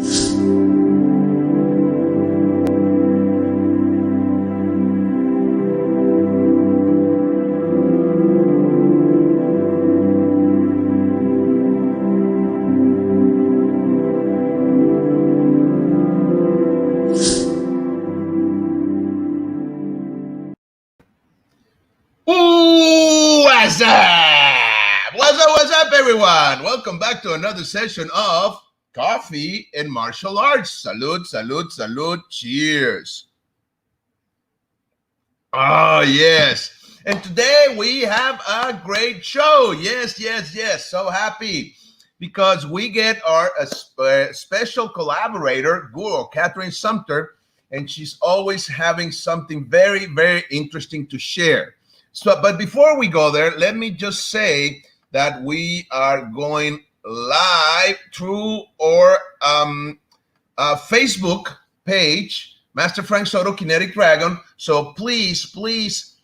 What's up, everyone? Welcome back to another session of Coffee and Martial Arts. Salud, salud, salud. Cheers. Oh, yes. And today we have a great show. Yes. So happy because we get our special collaborator, Guro Kathrin Sumpter, and she's always having something very, very interesting to share. So, but before we go there, let me just say that we are going live through our Facebook page, Master Frank Soto Kinetic Dragon. So please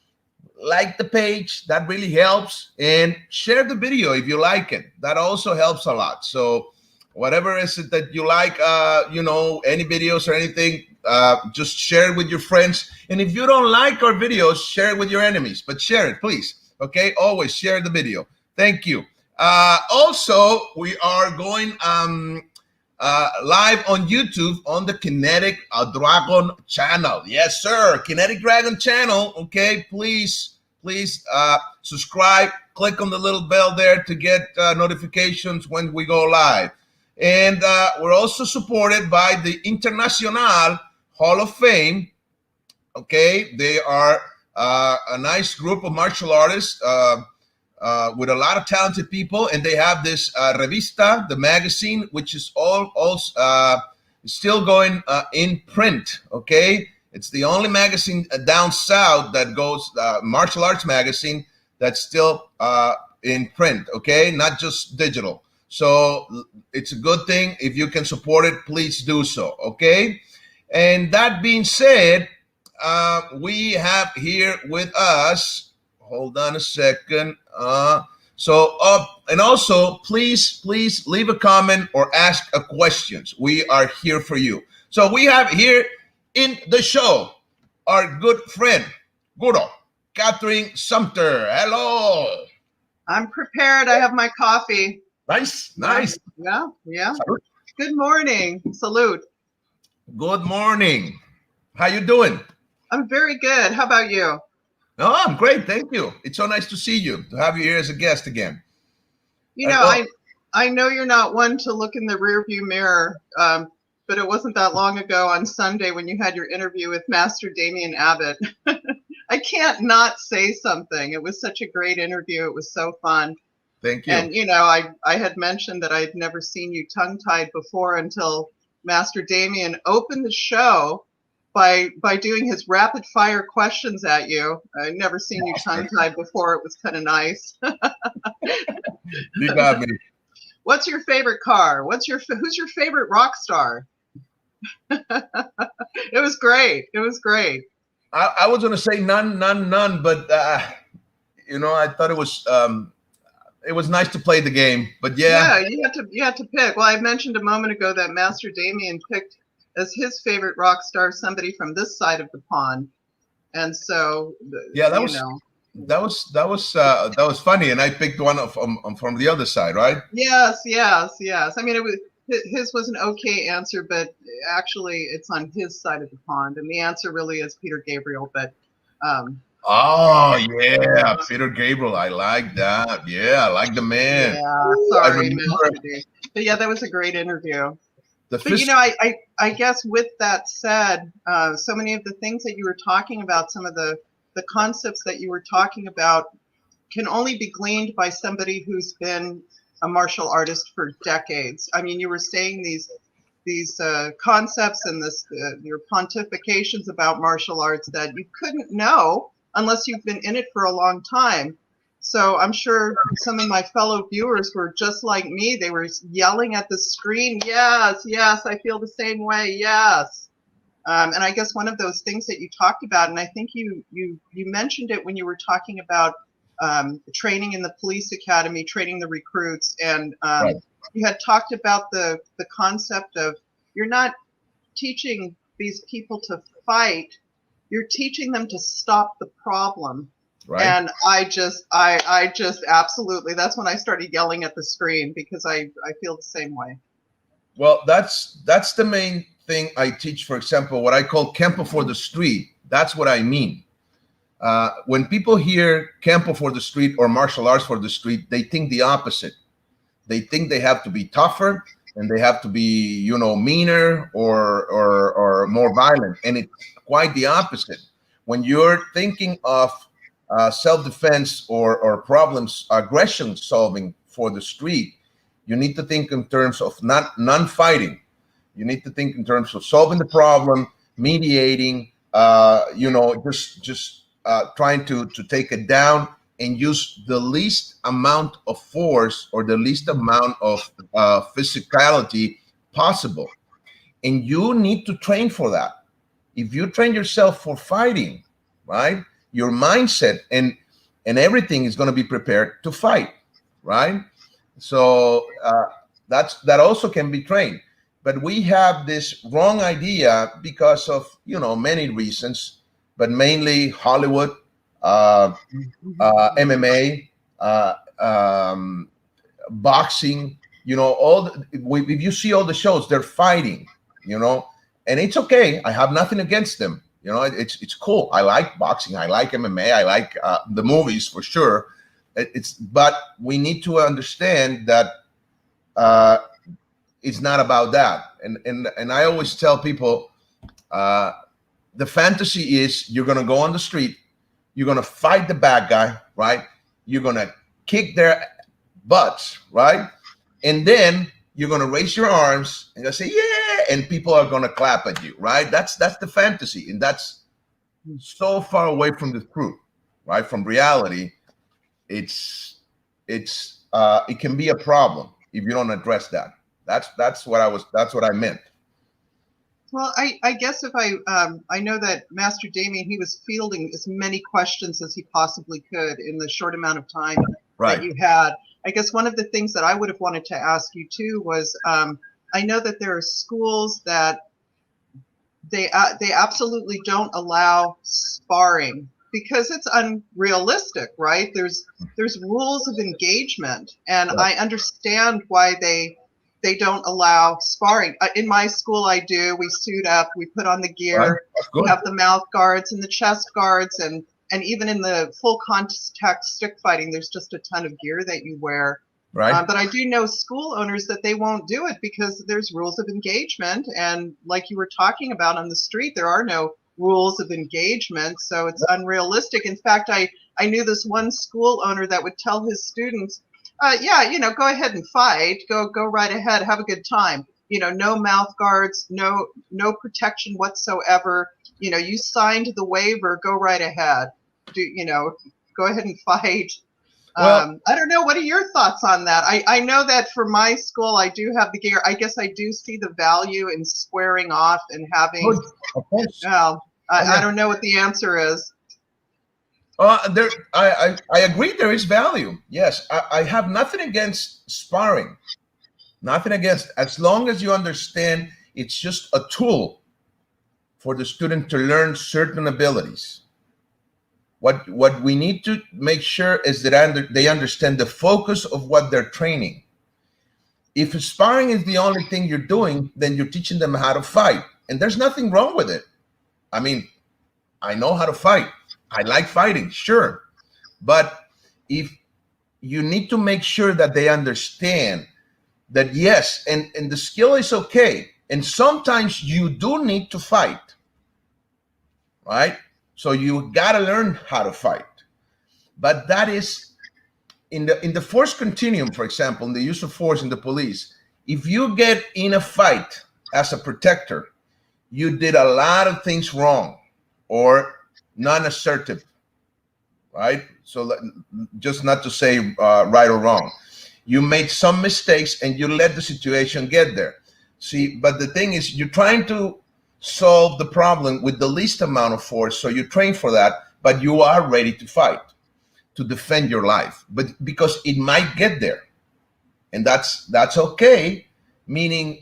like the page. That really helps. And share the video if you like it. That also helps a lot. So whatever is it that you like, any videos or anything, just share it with your friends. And if you don't like our videos, share it with your enemies. But share it, please. Okay? Always share the video. Thank you. Also, we are going live on YouTube on the Kinetic Dragon channel. Yes, sir. Kinetic Dragon channel. Okay, please subscribe. Click on the little bell there to get notifications when we go live. And we're also supported by the International Hall of Fame. Okay, they are a nice group of martial artists with a lot of talented people, and they have this revista, the magazine, which is all still going in print. Okay, it's the only magazine down south that goes martial arts magazine that's still in print. Okay, not just digital. So it's a good thing. If you can support it, please do so. Okay, and that being said, we have here with us. Hold on a second. And also, please leave a comment or ask a questions. We are here for you. So we have here in the show our good friend, Guro Kathrin Sumpter. Hello. I'm prepared. I have my coffee. Nice. Yeah. Salud. Good morning. Salute. Good morning. How you doing? I'm very good. How about you? No, I'm great. Thank you. It's so nice to see you, to have you here as a guest again. You know, I know you're not one to look in the rearview mirror, but it wasn't that long ago on Sunday when you had your interview with Master Damien Abbott. I can't not say something. It was such a great interview. It was so fun. Thank you. And, you know, I had mentioned that I'd never seen you tongue-tied before until Master Damien opened the show by doing his rapid fire questions at you. I'd never seen you tongue-tied before. It was kind of nice. You got me. What's your favorite car? Who's your favorite rock star? It was great. It was great. I was going to say none, but I thought it was nice to play the game. But yeah, you had to pick. Well, I mentioned a moment ago that Master Damien picked as his favorite rock star somebody from this side of the pond, and so that was funny, and I picked one from the other side, right? Yes. I mean, his was an okay answer, but actually, it's on his side of the pond, and the answer really is Peter Gabriel. But oh yeah, Peter Gabriel, I like that. Yeah, I like the man. Yeah, sorry, Master D. But yeah, that was a great interview. But I guess with that said, so many of the things that you were talking about, some of the concepts that you were talking about can only be gleaned by somebody who's been a martial artist for decades. I mean, you were saying these concepts and your pontifications about martial arts that you couldn't know unless you've been in it for a long time. So I'm sure some of my fellow viewers were just like me. They were yelling at the screen, yes, I feel the same way, yes. And I guess one of those things that you talked about, and I think you mentioned it when you were talking about training in the police academy, training the recruits, and right. You had talked about the concept of you're not teaching these people to fight. You're teaching them to stop the problem. Right. And I just absolutely, that's when I started yelling at the screen, because I feel the same way. Well, that's the main thing I teach. For example, what I call campo for the street. That's what I mean. When people hear campo for the street or martial arts for the street, they think the opposite. They think they have to be tougher and they have to be, you know, meaner or more violent. And it's quite the opposite. When you're thinking of self-defense or problems, aggression solving for the street, you need to think in terms of non-fighting. You need to think in terms of solving the problem, mediating, you know, just trying to take it down and use the least amount of force or the least amount of physicality possible. And you need to train for that. If you train yourself for fighting, right, your mindset and everything is going to be prepared to fight, right? So that also can be trained. But we have this wrong idea because of, you know, many reasons, but mainly Hollywood, MMA, boxing, you know, if you see all the shows, they're fighting, you know, and it's okay. I have nothing against them. You know, it's cool. I like boxing. I like MMA. I like the movies for sure. But we need to understand that it's not about that. And I always tell people, the fantasy is you're going to go on the street, you're going to fight the bad guy, right? You're going to kick their butts, right? And then you're going to raise your arms and say, yeah, and people are going to clap at you, right? That's the fantasy. And that's so far away from the truth, right? From reality. It can be a problem if you don't address that. That's what I meant. Well, I guess if I know that Master Damien, he was fielding as many questions as he possibly could in the short amount of time that you had. I guess one of the things that I would have wanted to ask you too was, I know that there are schools that they absolutely don't allow sparring because it's unrealistic, right? There's rules of engagement, and I understand why they don't allow sparring. In my school, I do. We suit up, we put on the gear, we have the mouth guards and the chest guards, and even in the full contact stick fighting, there's just a ton of gear that you wear. Right. But I do know school owners that they won't do it because there's rules of engagement, and like you were talking about on the street, there are no rules of engagement, so it's unrealistic. In fact, I knew this one school owner that would tell his students, yeah, you know, go ahead and fight, go right ahead, have a good time. You know, no mouth guards, no protection whatsoever. You know, you signed the waiver, go right ahead. Go ahead and fight. Well, I don't know. What are your thoughts on that? I know that for my school, I do have the gear. I guess I do see the value in squaring off and having. I don't know what the answer is. I agree. There is value. Yes, I have nothing against sparring. Nothing against, as long as you understand it's just a tool for the student to learn certain abilities. What we need to make sure is that they understand the focus of what they're training. If sparring is the only thing you're doing, then you're teaching them how to fight, and there's nothing wrong with it. I mean, I know how to fight. I like fighting, sure. But if you need to make sure that they understand that, yes, and the skill is okay. And sometimes you do need to fight, right? So you got to learn how to fight. But that is in the force continuum, for example, in the use of force in the police. If you get in a fight as a protector, you did a lot of things wrong or non-assertive, right? So just not to say right or wrong. You made some mistakes and you let the situation get there. See, but the thing is, you're trying to solve the problem with the least amount of force. So you train for that, but you are ready to fight, to defend your life. But because it might get there, and that's okay. Meaning,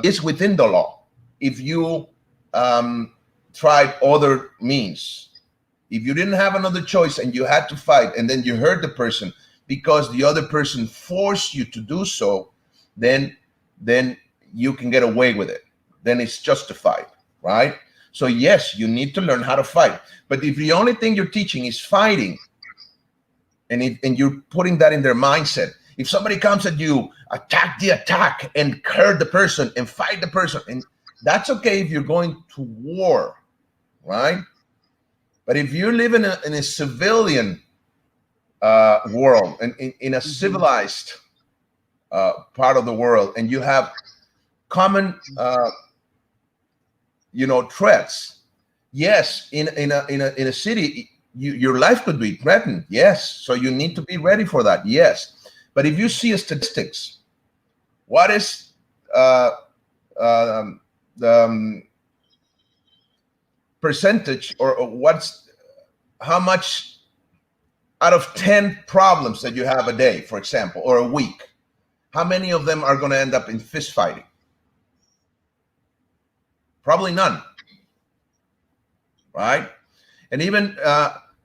is within the law. If you tried other means, if you didn't have another choice and you had to fight, and then you hurt the person because the other person forced you to do so, then you can get away with it. Then it's justified, right? So yes, you need to learn how to fight. But if the only thing you're teaching is fighting, and you're putting that in their mindset, if somebody comes at you, attack the attack and hurt the person and fight the person, and that's okay if you're going to war, right? But if you live in a civilian world, and in a civilized part of the world, and you have common threats, yes, in a city, your life could be threatened, yes, so you need to be ready for that, yes. But if you see statistics, what is the percentage, or how much out of 10 problems that you have a day, for example, or a week, how many of them are going to end up in fist fighting? Probably none, right? And even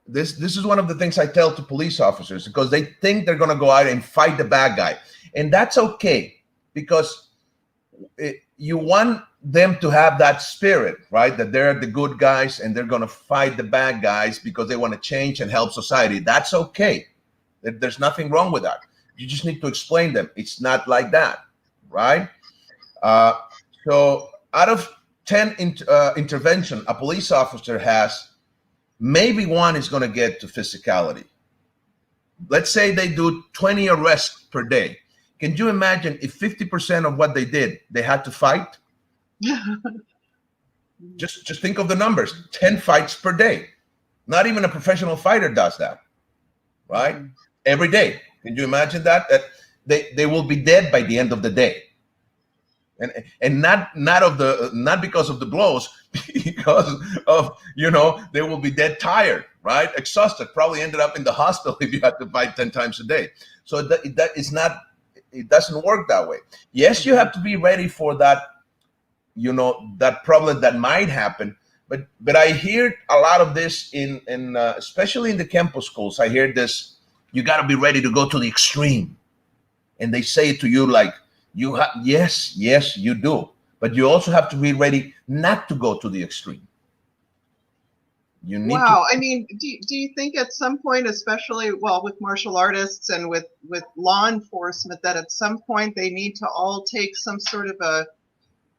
this is one of the things I tell to police officers, because they think they're going to go out and fight the bad guy, and that's okay, because you want them to have that spirit, right? That they're the good guys and they're going to fight the bad guys because they want to change and help society. That's okay. There's nothing wrong with that. You just need to explain them. It's not like that, right? So out of 10 intervention a police officer has, maybe one is going to get to physicality. Let's say they do 20 arrests per day. Can you imagine if 50% of what they did, they had to fight? Just think of the numbers. 10 fights per day. Not even a professional fighter does that, right? Every day. Can you imagine that? That they will be dead by the end of the day. And not because of the blows, because of, they will be dead tired, right? Exhausted, probably ended up in the hospital if you had to fight 10 times a day. So it doesn't work that way. Yes, you have to be ready for that, that problem that might happen. But I hear a lot of this in especially in the campus schools. I hear this: you got to be ready to go to the extreme, and they say it to you like, yes, you do, but you also have to be ready not to go to the extreme. You need I mean, do you think at some point, especially with martial artists and with law enforcement, that at some point they need to all take some sort of a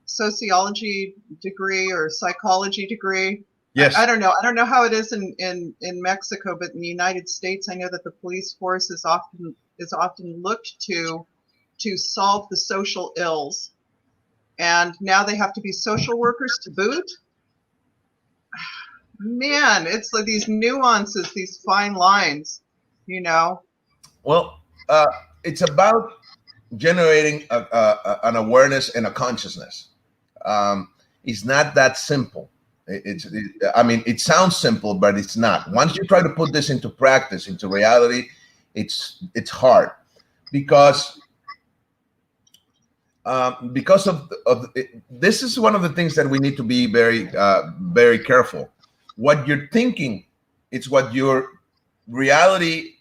sociology degree or psychology degree? Yes. I don't know how it is in Mexico, but in the United States, I know that the police force is often looked to solve the social ills, and now they have to be social workers to boot. Man, it's like these nuances, these fine lines, Well, it's about generating an awareness and a consciousness. It's not that simple. It sounds simple, but it's not. Once you try to put this into practice, into reality, it's hard, because of this is one of the things that we need to be very very careful. What you're thinking, it's what your reality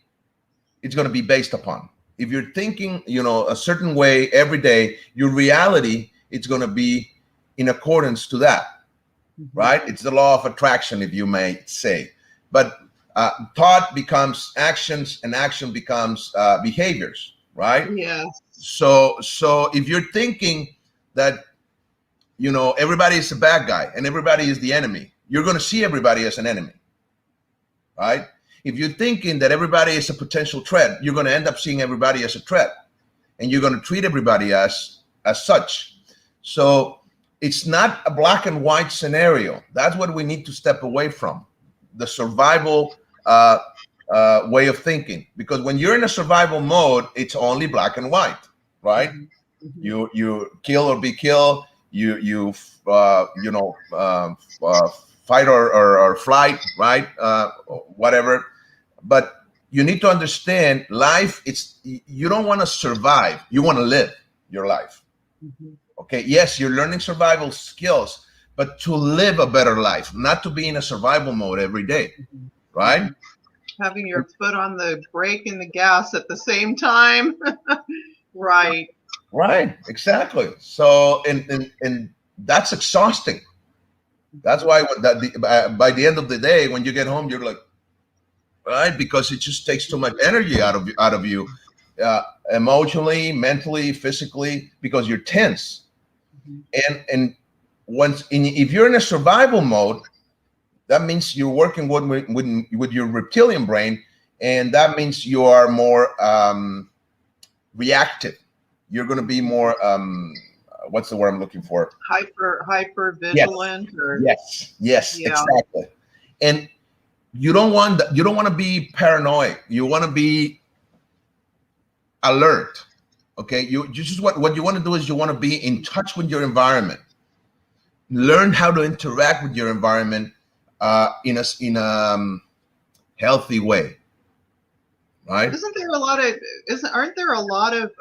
is going to be based upon. If you're thinking, a certain way every day, your reality is going to be in accordance to that, right? It's the law of attraction, if you may say. But thought becomes actions, and action becomes behaviors, right? Yeah. So if you're thinking that, everybody is a bad guy and everybody is the enemy, you're going to see everybody as an enemy, right? If you're thinking that everybody is a potential threat, you're going to end up seeing everybody as a threat, and you're going to treat everybody as such. So it's not a black and white scenario. That's what we need to step away from, the survival way of thinking. Because when you're in a survival mode, it's only black and white, right? Mm-hmm. You kill or be killed. You fight or flight, right? Whatever. But you need to understand life. You don't want to survive. You want to live your life. Mm-hmm. Okay, yes, you're learning survival skills, but to live a better life, not to be in a survival mode every day, right? Having your foot on the brake and the gas at the same time. Right. Right, exactly. So, and that's exhausting. That's why by the end of the day, when you get home, you're like, right, because it just takes too much energy out of you, emotionally, mentally, physically, because you're tense. And if you're in a survival mode, that means you're working with your reptilian brain, and that means you are more reactive. You're going to be more what's the word I'm looking for? Hyper vigilant. Yes, exactly. And you don't want to be paranoid. You want to be alert. Okay, you just what you want to do is you want to be in touch with your environment. Learn how to interact with your environment in a healthy way, right? Aren't there a lot of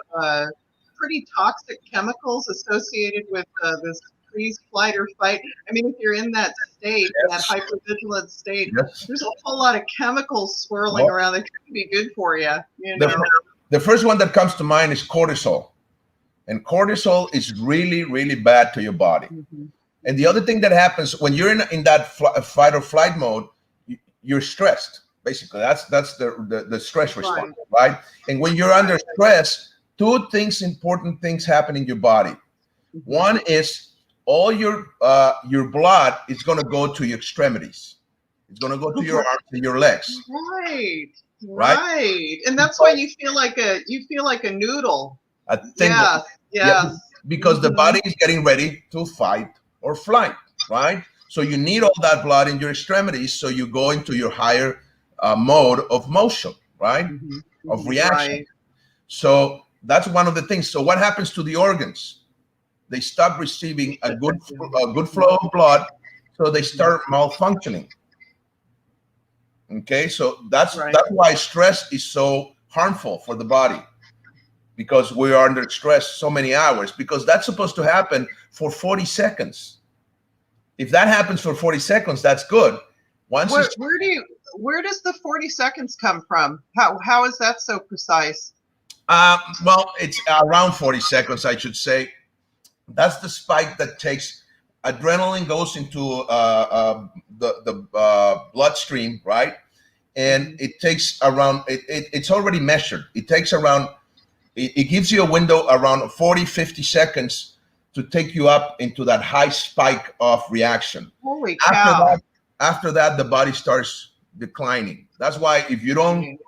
pretty toxic chemicals associated with this freeze, flight, or fight? I mean, if you're in that state, that hypervigilant state, there's a whole lot of chemicals swirling around that could be good for you. You know. The first one that comes to mind is cortisol, and cortisol is really, really bad to your body. And the other thing that happens when you're in that fight or flight mode, you're stressed. Basically, that's the stress response, right? And when you're under stress, two important things happen in your body. One is all your blood is going to go to your extremities. It's going to go to your arms and your legs. Right. And that's why you feel like a noodle. I think yes. Because the body is getting ready to fight or flight, right? So you need all that blood in your extremities, so you go into your higher mode of motion, right? Of reaction. Right. So that's one of the things. So what happens to the organs? They stop receiving a good flow of blood, so they start malfunctioning. Okay, so that's why stress is so harmful for the body, because we are under stress so many hours, because that's supposed to happen for 40 seconds. If that happens for 40 seconds, that's good. Where does the 40 seconds come from? How is that so precise? Well, it's around 40 seconds, I should say. That's the spike that takes adrenaline goes into the bloodstream, right? And it takes around, it's already measured. It takes around, it gives you a window around 40, 50 seconds to take you up into that high spike of reaction. Holy cow. After that, the body starts declining. That's why if you don't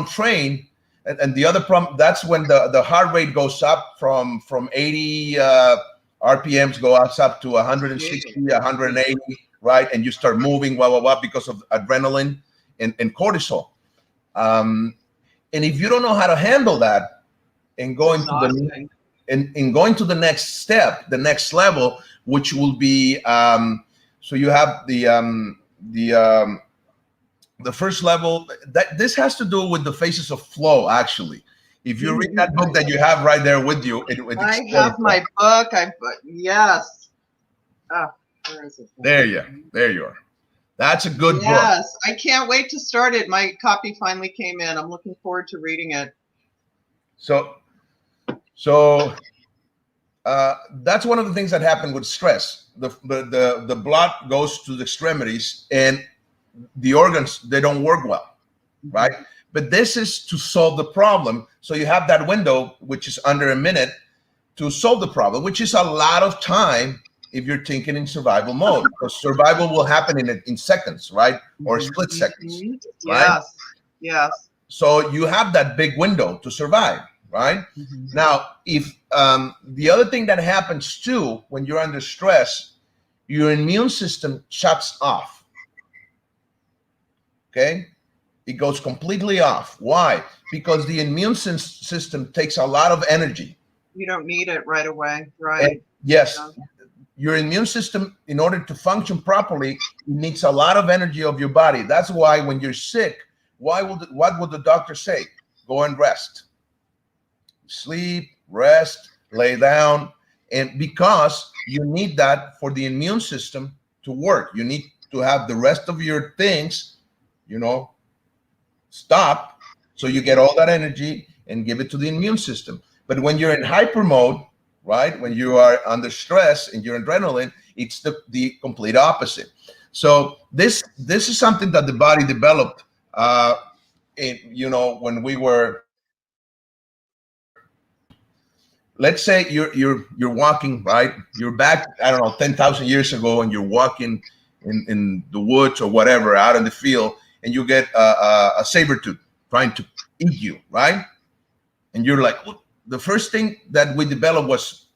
train, and the other problem, that's when the heart rate goes up from 80 RPMs go up to 160, 180, right? And you start moving, because of adrenaline and cortisol. And if you don't know how to handle that and going to the next step, the next level, which will be, so you have the first level, that this has to do with the phases of flow, actually. If you read that book that you have right there with you, I have my book. Yes. Where is it? There you are. That's a good book. Yes, I can't wait to start it. My copy finally came in. I'm looking forward to reading it. So that's one of the things that happen with stress. The blood goes to the extremities, and the organs, they don't work well, right? But this is to solve the problem. So you have that window, which is under a minute, to solve the problem, which is a lot of time if you're thinking in survival mode. Because survival will happen in seconds, right? Or split seconds, right? Yes. So you have that big window to survive, right? Now, if the other thing that happens too, when you're under stress, your immune system shuts off. Okay, it goes completely off. Why? Because the immune system takes a lot of energy. You don't need it right away, right? And yes, your immune system, in order to function properly, needs a lot of energy of your body. That's why when you're sick, what would the doctor say? Go and rest. Sleep, rest, lay down. And because you need that for the immune system to work, you need to have the rest of your things, stop, so you get all that energy and give it to the immune system. But when you're in hyper mode, right, when you are under stress and your adrenaline, it's the complete opposite. So this is something that the body developed, when we were, let's say you're walking, right? You're back, I don't know, 10,000 years ago, and you're walking in the woods or whatever, out in the field, and you get a saber-tooth trying to eat you, right? And you're like, well, the first thing that we developed was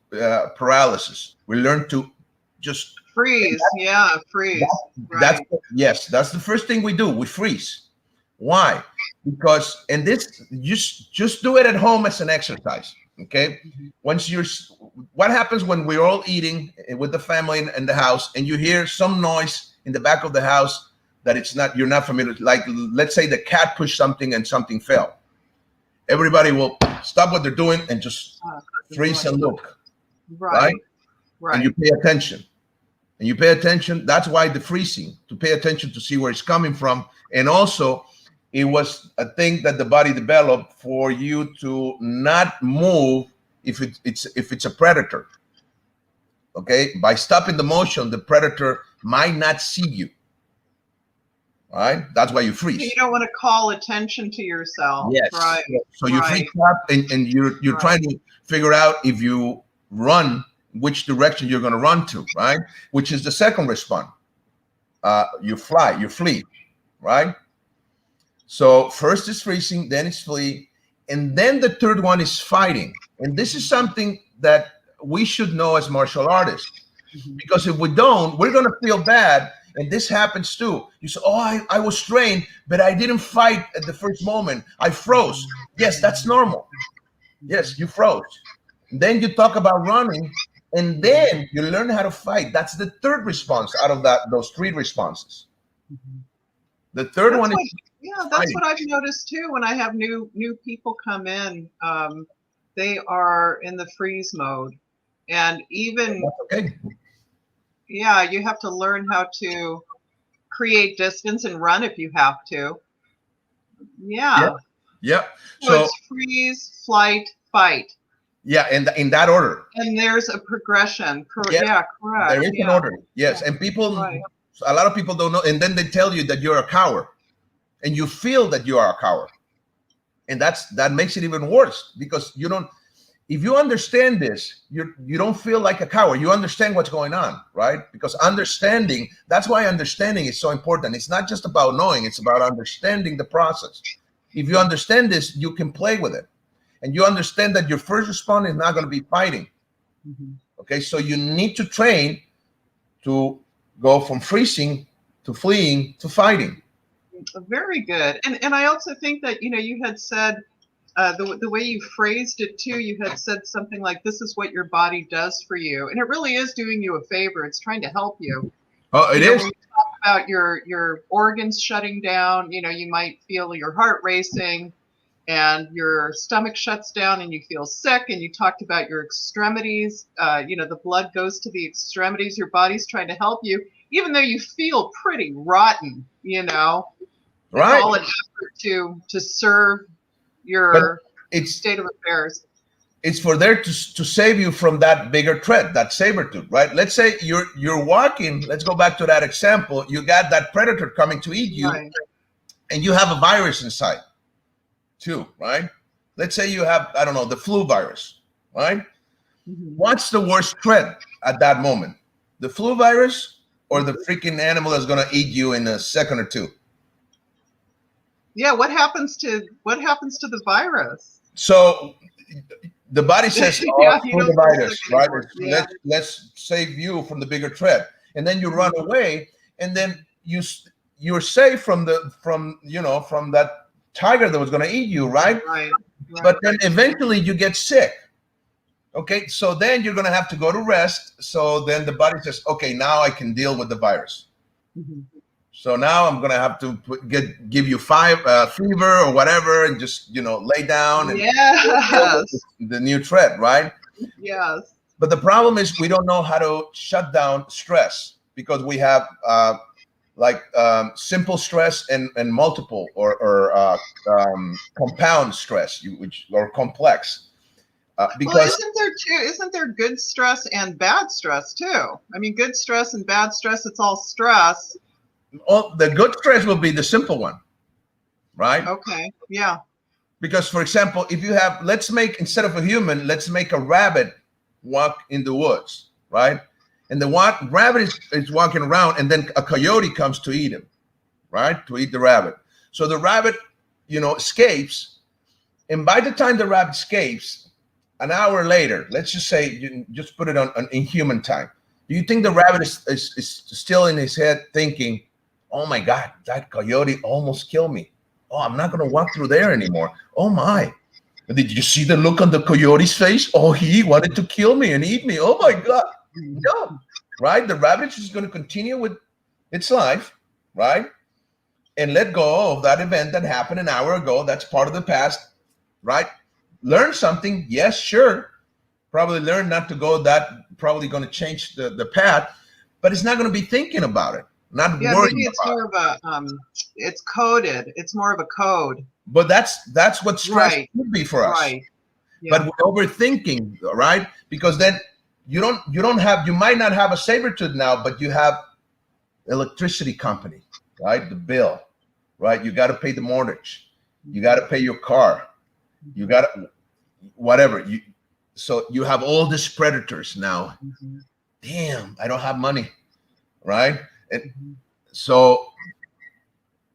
paralysis. We learned to just freeze. Freeze. That's the first thing we do. We freeze. Why? Because, and this, just do it at home as an exercise. Okay. What happens when we're all eating with the family in the house, and you hear some noise in the back of the house that you're not familiar with? Like, let's say the cat pushed something and something fell. Everybody will stop what they're doing and just freeze and look. Right. And you pay attention. That's why the freezing, to pay attention, to see where it's coming from. And also, it was a thing that the body developed for you to not move if it's a predator. Okay, by stopping the motion, the predator might not see you. All right, that's why you freeze. You don't want to call attention to yourself. Yes. Right. So you freeze up, and you're trying to figure out, if you run, which direction you're going to run to, right? Which is the second response. You flee, right? So first is freezing, then it's flee, and then the third one is fighting. And this is something that we should know as martial artists, because if we don't, we're going to feel bad. And this happens too. You say, oh, I was trained, but I didn't fight at the first moment. I froze. Yes, that's normal. Yes, you froze. And then you talk about running, and then you learn how to fight. That's the third response out of those three responses. The third one is that's what I've noticed too. When I have new people come in, they are in the freeze mode, and even you have to learn how to create distance and run if you have to. Yeah. So it's freeze, flight, fight. Yeah, and in that order. And there's a progression. Yeah, correct. There is an order. Yes, and a lot of people don't know, and then they tell you that you're a coward, and you feel that you are a coward, and that makes it even worse, because you don't. If you understand this, you don't feel like a coward. You understand what's going on, right? Because understanding. That's why understanding is so important. It's not just about knowing; it's about understanding the process. If you understand this, you can play with it, and you understand that your first response is not going to be fighting. Okay, so you need to train to go from freezing to fleeing to fighting. Very good. And I also think that, you had said, the way you phrased it too, you had said something like, this is what your body does for you. And it really is doing you a favor. It's trying to help you. Oh, it is. When you talk about your organs shutting down, you might feel your heart racing and your stomach shuts down and you feel sick. And you talked about your extremities. The blood goes to the extremities. Your body's trying to help you, even though you feel pretty rotten, Right. It's all an effort to serve your state of affairs. It's for there to save you from that bigger threat, that saber-tooth, right? Let's say you're walking. Let's go back to that example. You got that predator coming to eat you, and you have a virus inside too, right? Let's say you have, I don't know, the flu virus, right? What's the worst threat at that moment? The flu virus or the freaking animal that's going to eat you in a second or two? Yeah, what happens to the virus? So the body says, the virus, right? Let's save you from the bigger threat. And then you run away, and then you're safe from that tiger that was going to eat you, right? Right. But then eventually you get sick. Okay, so then you're going to have to go to rest. So then the body says, okay, now I can deal with the virus. So now I'm going to have to give you fever or whatever, and just, lay down. And the new threat, right? Yes. But the problem is we don't know how to shut down stress, because we have simple stress and multiple or compound stress, or complex. Because isn't there good stress and bad stress too? I mean, good stress and bad stress, it's all stress. Oh, the good stress will be the simple one, right? Okay, yeah. Because, for example, if you have, instead of a human, let's make a rabbit walk in the woods, right? And the rabbit is walking around, and then a coyote comes to eat him, right? To eat the rabbit. So the rabbit, escapes. And by the time the rabbit escapes, an hour later, let's just say, you just put it in human time. Do you think the rabbit is still in his head thinking, oh my God, that coyote almost killed me. Oh, I'm not going to walk through there anymore. Oh my. Did you see the look on the coyote's face? Oh, he wanted to kill me and eat me. Oh my God. No, right? The rabbit is going to continue with its life, right? And let go of that event that happened an hour ago. That's part of the past, right? Learn something. Yes, sure. Probably learn not to go that, probably going to change the path, but it's not going to be thinking about it. Not worrying maybe it's about more of a it's coded. It's more of a code. But that's what stress would be for us. Right. Yeah. But we're overthinking, right? Because then you might not have a saber tooth now, but you have electricity company, right? The bill, right? You got to pay the mortgage. You got to pay your car. You got to whatever. So you have all these predators now. Mm-hmm. Damn, I don't have money, right? And so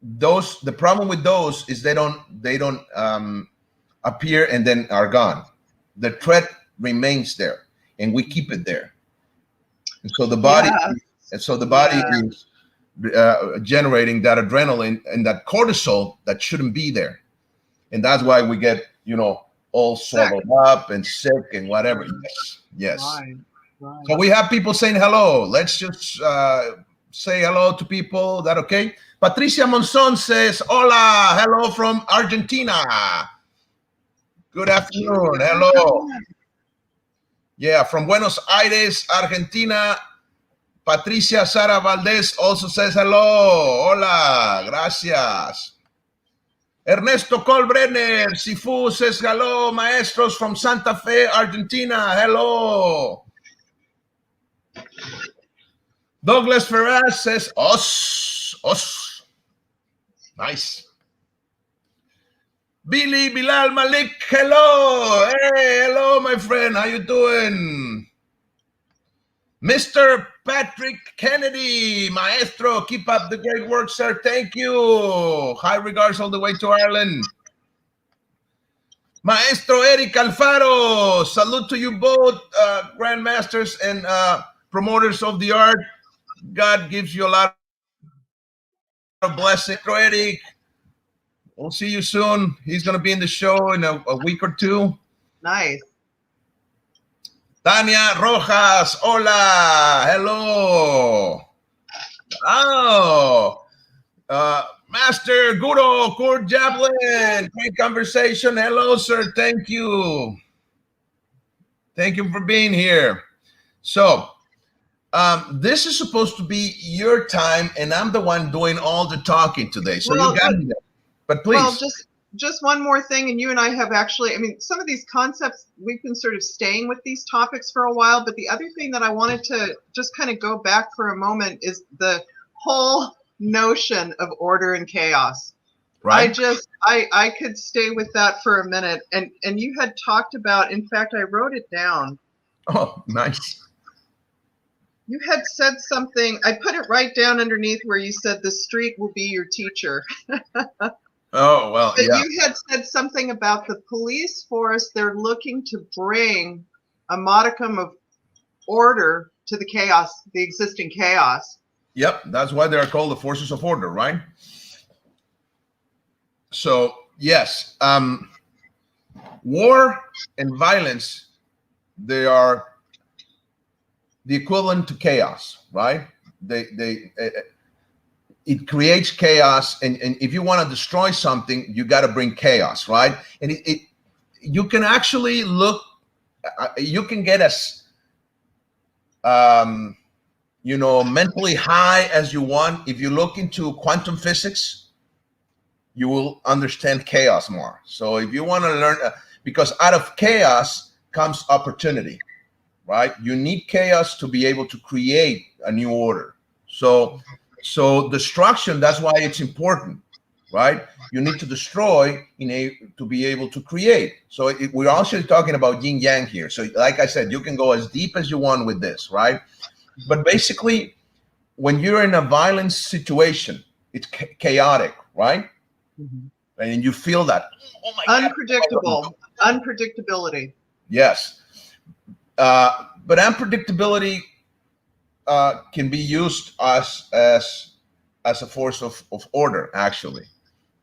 the problem with those is they don't appear and then are gone. The threat remains there, and we keep it there. And so the body, is generating that adrenaline and that cortisol that shouldn't be there, and that's why we get all swelled up and sick and whatever. Yes. Right. So we have people saying hello. Let's just say hello to people. That okay? Patricia Monzon says, hola, hello from Argentina. Good afternoon. Hello. Yeah, from Buenos Aires, Argentina. Patricia Sara Valdez also says hello. Hola, gracias. Ernesto Colbrenner, Sifu says hello. Maestros from Santa Fe, Argentina. Hello. Douglas Ferraz says, os. Nice. Bilal Malik, hello. Hey, hello, my friend. How you doing? Mr. Patrick Kennedy, maestro, keep up the great work, sir. Thank you. High regards all the way to Ireland. Maestro Eric Alfaro, salute to you both, grandmasters and promoters of the art. God gives you a lot of blessings. Eric, we'll see you soon. He's going to be in the show in a week or two. Nice. Tania Rojas, hola, hello. Oh, Master Guro Kathrin J, great conversation. Hello, sir. Thank you. Thank you for being here. So, this is supposed to be your time, and I'm the one doing all the talking today. So you got me there. But please. Well, just one more thing, and you and I have actually, I mean, some of these concepts, we've been sort of staying with these topics for a while, but the other thing that I wanted to just kind of go back for a moment is the whole notion of order and chaos. Right. I could stay with that for a minute. And you had talked about, in fact, I wrote it down. Oh, nice. You had said something, I put it right down underneath where you said the street will be your teacher. Oh, well, but yeah. You had said something about the police force. They're looking to bring a modicum of order to the chaos, the existing chaos. Yep, that's why they are called the forces of order, right? So, yes, war and violence, they are the equivalent to chaos, right? It creates chaos, and if you want to destroy something, you got to bring chaos, right? And you can actually look, you can get you know, mentally high as you want. If you look into quantum physics, you will understand chaos more. So if you want to learn, because out of chaos comes opportunity, right? You need chaos to be able to create a new order. So destruction, that's why it's important, right? You need to destroy to be able to create. So we're also talking about yin yang here. So like I said, you can go as deep as you want with this, right? But basically, when you're in a violent situation, it's chaotic, right? Mm-hmm. And you feel that. Oh my unpredictable. God. Unpredictability. Yes. But unpredictability can be used as a force of order, actually.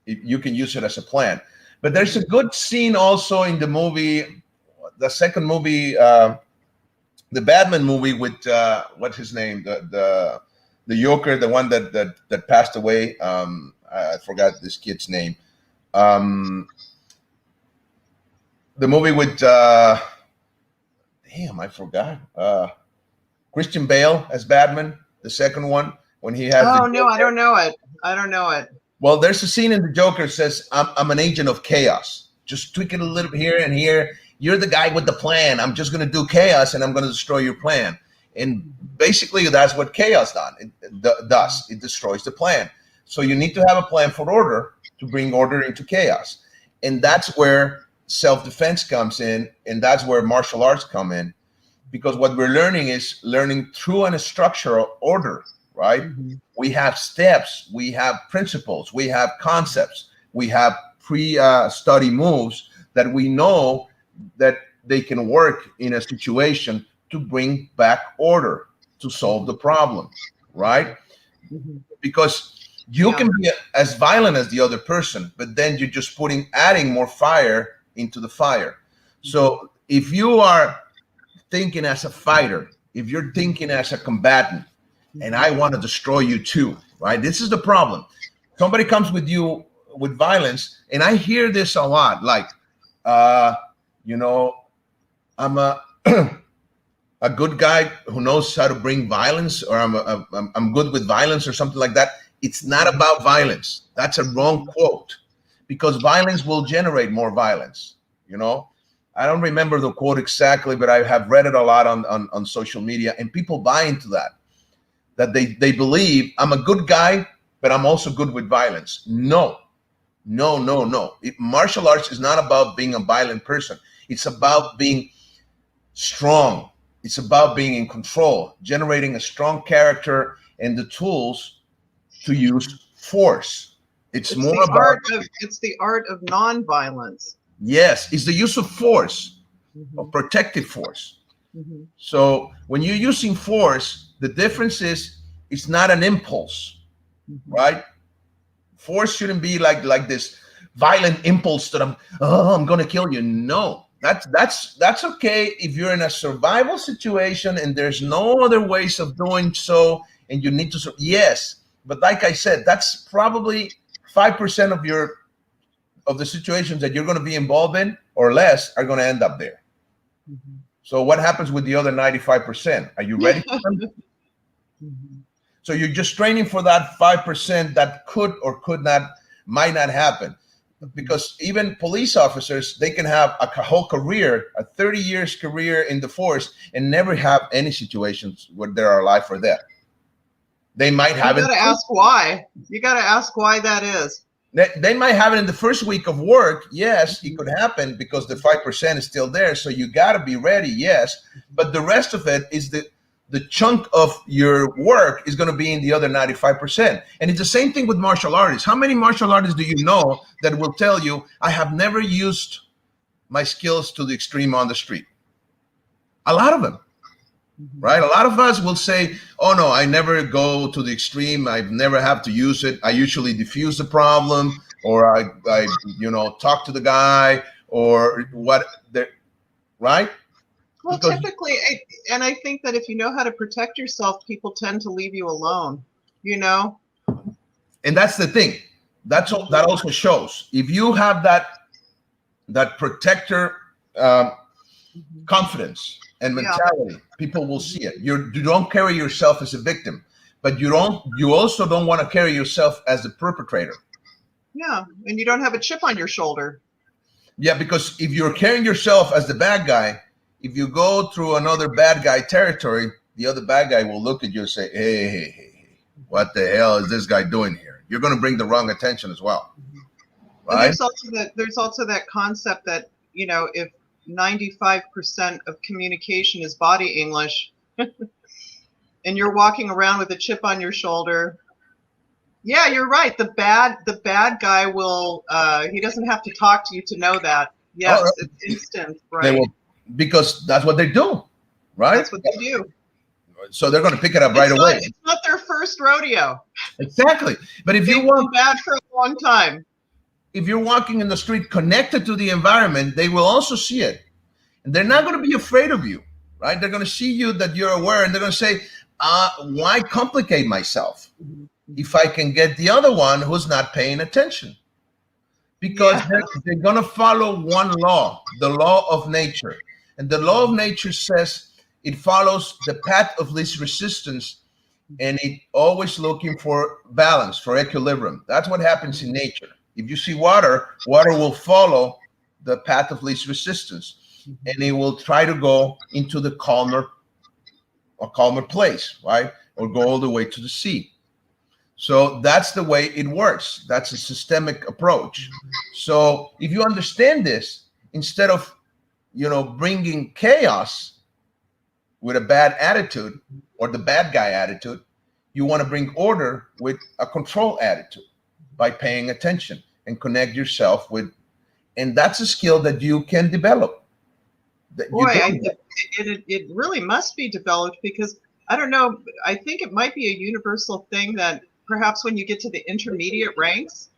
You can use it as a plan. But there's a good scene also in the movie, the second movie, the Batman movie with what's his name, the Joker, the one that passed away. I forgot this kid's name. The movie with damn, I forgot. Christian Bale as Batman, the second one, when he has. Oh no, I don't know it. I don't know it. Well, there's a scene in the Joker says, "I'm an agent of chaos. Just tweak it a little here and here. You're the guy with the plan. I'm just going to do chaos, and I'm going to destroy your plan." And basically, that's what chaos does. It destroys the plan. So you need to have a plan for order to bring order into chaos, and that's where self-defense comes in, and that's where martial arts come in, because what we're learning is learning through a structural order, right? Mm-hmm. We have steps, we have principles, we have concepts, we have pre-study moves that we know that they can work in a situation to bring back order, to solve the problem, right? Mm-hmm. Because you can be as violent as the other person, but then you're just adding more fire into the fire. So if you are thinking as a fighter, if you're thinking as a combatant, and I want to destroy you too, right? This is the problem. Somebody comes with you with violence, and I hear this a lot, like, you know, I'm a a good guy who knows how to bring violence, or I'm good with violence or something like that. It's not about violence. That's a wrong quote, because violence will generate more violence, you know? I don't remember the quote exactly, but I have read it a lot on social media, and people buy into that they believe I'm a good guy, but I'm also good with violence. No. Martial arts is not about being a violent person. It's about being strong. It's about being in control, generating a strong character and the tools to use force. It's more about it's the art of non-violence. Yes, it's the use of force, of protective force. Mm-hmm. So when you're using force, the difference is it's not an impulse, right? Force shouldn't be like this violent impulse that I'm going to kill you. No, that's okay if you're in a survival situation and there's no other ways of doing so, and you need to. Yes, but like I said, that's probably 5% of the situations that you're going to be involved in, or less, are going to end up there. Mm-hmm. So what happens with the other 95%? Are you ready for them? Mm-hmm. So you're just training for that 5% that could or might not happen. Because even police officers, they can have a whole career, a 30 years career in the force, and never have any situations where they are alive or dead. They might have it. You got to ask why. You got to ask why that is. They might have it in the first week of work. Yes, it could happen because the 5% is still there. So you got to be ready. Yes. But the rest of it is the chunk of your work is going to be in the other 95%. And it's the same thing with martial artists. How many martial artists do you know that will tell you, I have never used my skills to the extreme on the street? A lot of them. Right? A lot of us will say, oh no, I never go to the extreme. I never have to use it. I usually diffuse the problem, or I talk to the guy, or what, right? Well, typically, and I think that if you know how to protect yourself, people tend to leave you alone, you know? And that's the thing. That also shows. If you have that protector confidence and mentality. People will see it. You don't carry yourself as a victim, but you also don't want to carry yourself as the perpetrator. Yeah, and you don't have a chip on your shoulder. Yeah, because if you're carrying yourself as the bad guy, if you go through another bad guy territory, the other bad guy will look at you and say, hey, what the hell is this guy doing here? You're going to bring the wrong attention as well. Right? And there's also that concept that, you know, if 95% of communication is body English and you're walking around with a chip on your shoulder, yeah, you're right. The bad guy will, he doesn't have to talk to you to know that. Yes, it's instant, right? They will, because that's what they do, right? That's what they do. So they're going to pick it up right away. It's not their first rodeo. Exactly. But if They've been bad for a long time. If you're walking in the street connected to the environment, they will also see it. And they're not going to be afraid of you, right? They're going to see you that you're aware, and they're going to say, why complicate myself if I can get the other one who's not paying attention? Because they're going to follow one law, the law of nature. And the law of nature says it follows the path of least resistance, and it always looking for balance, for equilibrium. That's what happens in nature. If you see water will follow the path of least resistance, and it will try to go into the calmer place, right? Or go all the way to the sea. So that's the way it works. That's a systemic approach. So if you understand this, instead of, bringing chaos with a bad attitude or the bad guy attitude, you want to bring order with a control attitude by paying attention and connect yourself with, and that's a skill that you can develop. It really must be developed, because I don't know, I think it might be a universal thing that perhaps when you get to the intermediate ranks,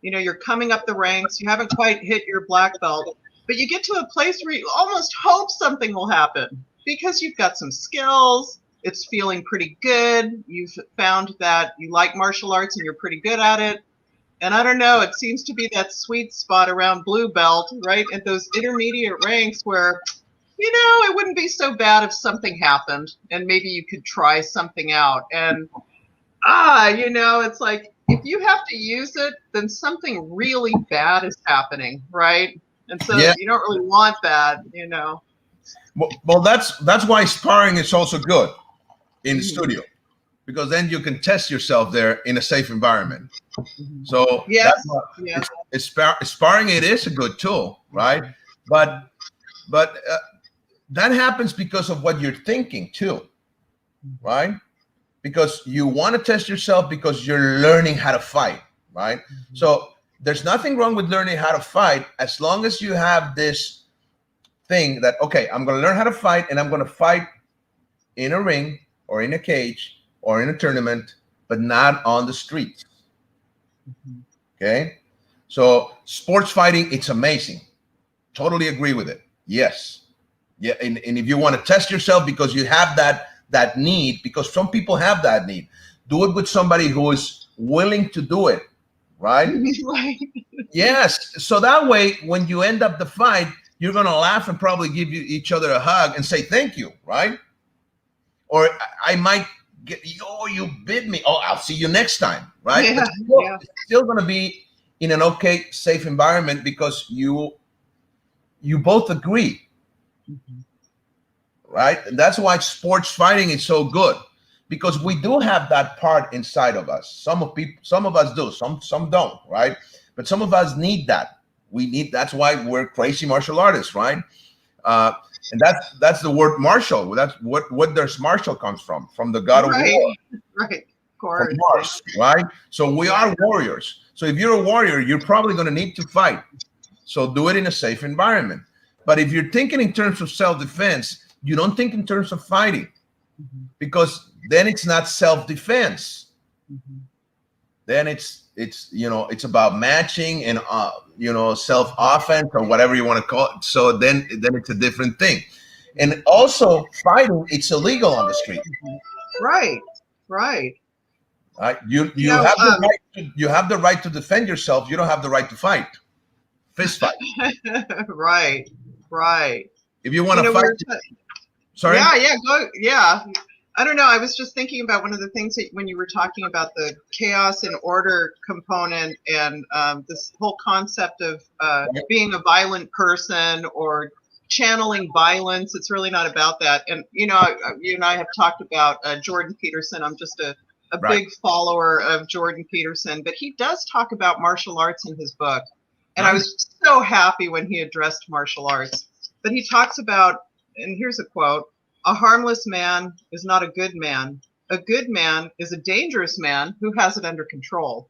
you're coming up the ranks, you haven't quite hit your black belt, but you get to a place where you almost hope something will happen because you've got some skills, it's feeling pretty good, you've found that you like martial arts and you're pretty good at it. And I don't know, it seems to be that sweet spot around blue belt, right? At those intermediate ranks where, it wouldn't be so bad if something happened and maybe you could try something out. And, it's like, if you have to use it, then something really bad is happening, right? And so you don't really want that, Well, that's why sparring is also good in the studio, because then you can test yourself there in a safe environment. So sparring, it is a good tool, right? But that happens because of what you're thinking too, right? Because you want to test yourself because you're learning how to fight, right? So there's nothing wrong with learning how to fight as long as you have this thing that, okay, I'm going to learn how to fight, and I'm going to fight in a ring or in a cage or in a tournament, but not on the streets. Okay? So sports fighting, it's amazing. Totally agree with it. Yes. Yeah, and if you want to test yourself because you have that need, because some people have that need, do it with somebody who is willing to do it, right? Right. Yes. So that way, when you end up the fight, you're going to laugh and probably give each other a hug and say thank you, right? Or I might get, you bit me. Oh, I'll see you next time, right? Yeah, It's still going to be in an okay, safe environment because you both agree, right? And that's why sports fighting is so good, because we do have that part inside of us. Some of us do, some don't, right? But some of us need that. That's why we're crazy martial artists, right? And that's the word martial. That's what there's martial comes from the god of war. Right, of course. From Mars, right? So we are warriors. So if you're a warrior, you're probably going to need to fight. So do it in a safe environment. But if you're thinking in terms of self-defense, you don't think in terms of fighting, because then it's not self-defense. Then it's about matching and self-offense or whatever you want to call it. So then it's a different thing. And also fighting, it's illegal on the street. Right. You have the right to defend yourself. You don't have the right to fight. Fist fight. Right. If you want to fight, sorry. Yeah. I don't know. I was just thinking about one of the things that when you were talking about the chaos and order component and this whole concept of being a violent person or channeling violence. It's really not about that. And, you know, you and I have talked about Jordan Peterson. I'm just a big follower of Jordan Peterson, but he does talk about martial arts in his book. And I was so happy when he addressed martial arts. But he talks about, and here's a quote, "A harmless man is not a good man. A good man is a dangerous man who has it under control."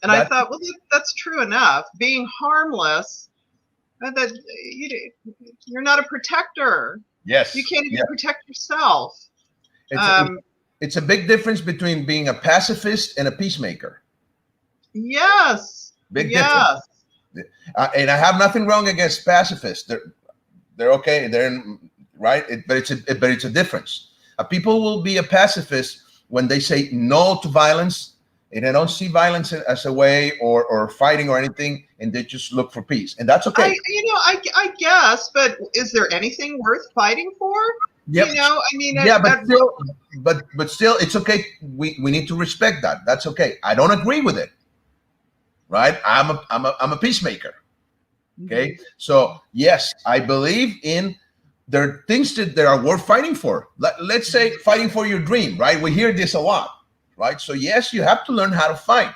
And I thought, well, that's true enough. Being harmless, that you're not a protector. Yes. You can't even protect yourself. It's a big difference between being a pacifist and a peacemaker. Yes. Big difference. And I have nothing wrong against pacifists. They're okay. They're right. But it's a difference. People will be a pacifist when they say no to violence, and they don't see violence as a way or fighting or anything, and they just look for peace, and that's okay. I guess, but is there anything worth fighting for? Yep. You know, I mean, but still, it's okay. We need to respect that. That's okay. I don't agree with it. Right? I'm a peacemaker. Okay. Mm-hmm. So yes, I believe in there are things that are worth fighting for. Let's say fighting for your dream. Right? We hear this a lot. Right? So yes, you have to learn how to fight.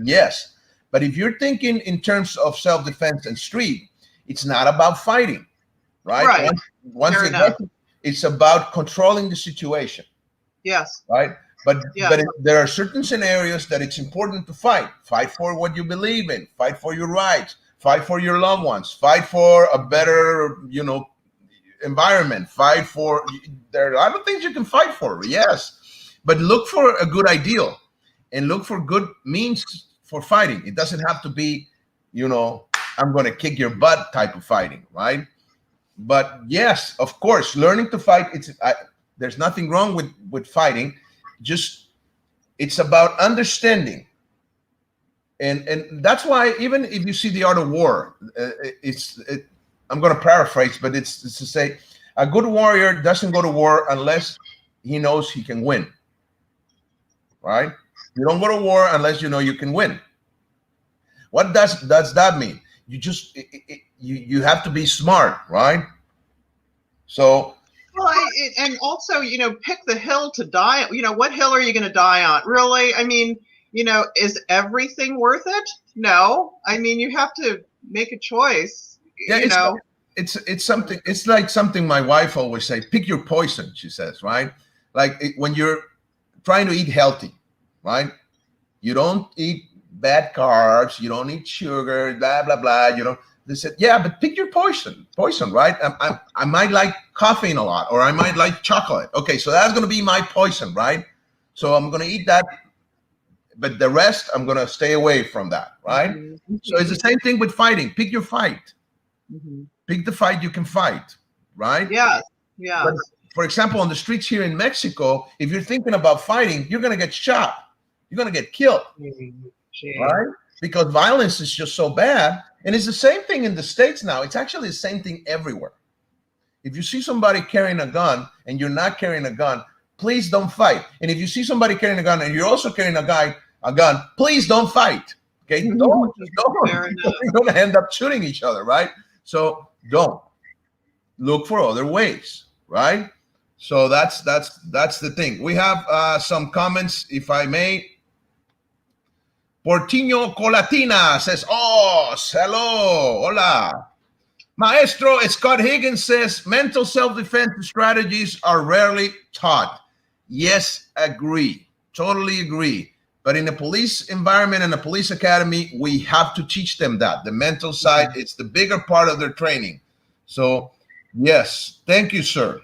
Yes, but if you're thinking in terms of self-defense and street, it's not about fighting. Right? Right. Once it's about controlling the situation. Yes. Right. But there are certain scenarios that it's important to fight. Fight for what you believe in. Fight for your rights. Fight for your loved ones. Fight for a better, environment. Fight for. There are a lot of things you can fight for. Yes, but look for a good ideal, and look for good means for fighting. It doesn't have to be, I'm going to kick your butt type of fighting, right? But yes, of course, learning to fight. There's nothing wrong with fighting. Just it's about understanding, and that's why even if you see The Art of War, I'm going to paraphrase, but it's to say a good warrior doesn't go to war unless he knows he can win. Right? You don't go to war unless you know you can win. What does that mean? You just you have to be smart, right? So. Well, and also, pick the hill to die. What hill are you going to die on? Really? I mean, is everything worth it? No. I mean, you have to make a choice. Yeah, it's something. It's like something my wife always say. Pick your poison, she says. Right? Like when you're trying to eat healthy, right? You don't eat bad carbs. You don't eat sugar. Blah blah blah. They said, yeah, but pick your poison, right? I might like caffeine a lot, or I might like chocolate. Okay, so that's going to be my poison, right? So I'm going to eat that, but the rest, I'm going to stay away from that, right? Mm-hmm. So it's the same thing with fighting. Pick your fight. Mm-hmm. Pick the fight you can fight, right? Yeah. But for example, on the streets here in Mexico, if you're thinking about fighting, you're going to get shot. You're going to get killed, right? Because violence is just so bad. And it's the same thing in the States now. It's actually the same thing everywhere. If you see somebody carrying a gun and you're not carrying a gun, please don't fight. And if you see somebody carrying a gun and you're also carrying a gun, please don't fight. Okay? Don't. You're going to end up shooting each other, right? So don't. Look for other ways, right? So that's the thing. We have some comments, if I may. Portinho Colatina says, "Oh, hello, hola." Maestro Scott Higgins says, mental self-defense strategies are rarely taught. Yes, agree. Totally agree. But in the police environment and the police academy, we have to teach them that. The mental side, it's the bigger part of their training. So, yes, thank you, sir.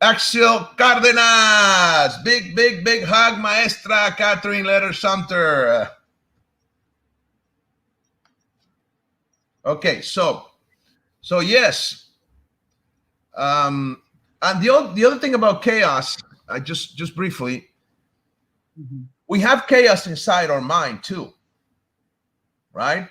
Axel Cardenas, big hug, Maestra Kathrin Letter Sumpter. Okay, so yes, and the other thing about chaos, I just briefly, we have chaos inside our mind too, right?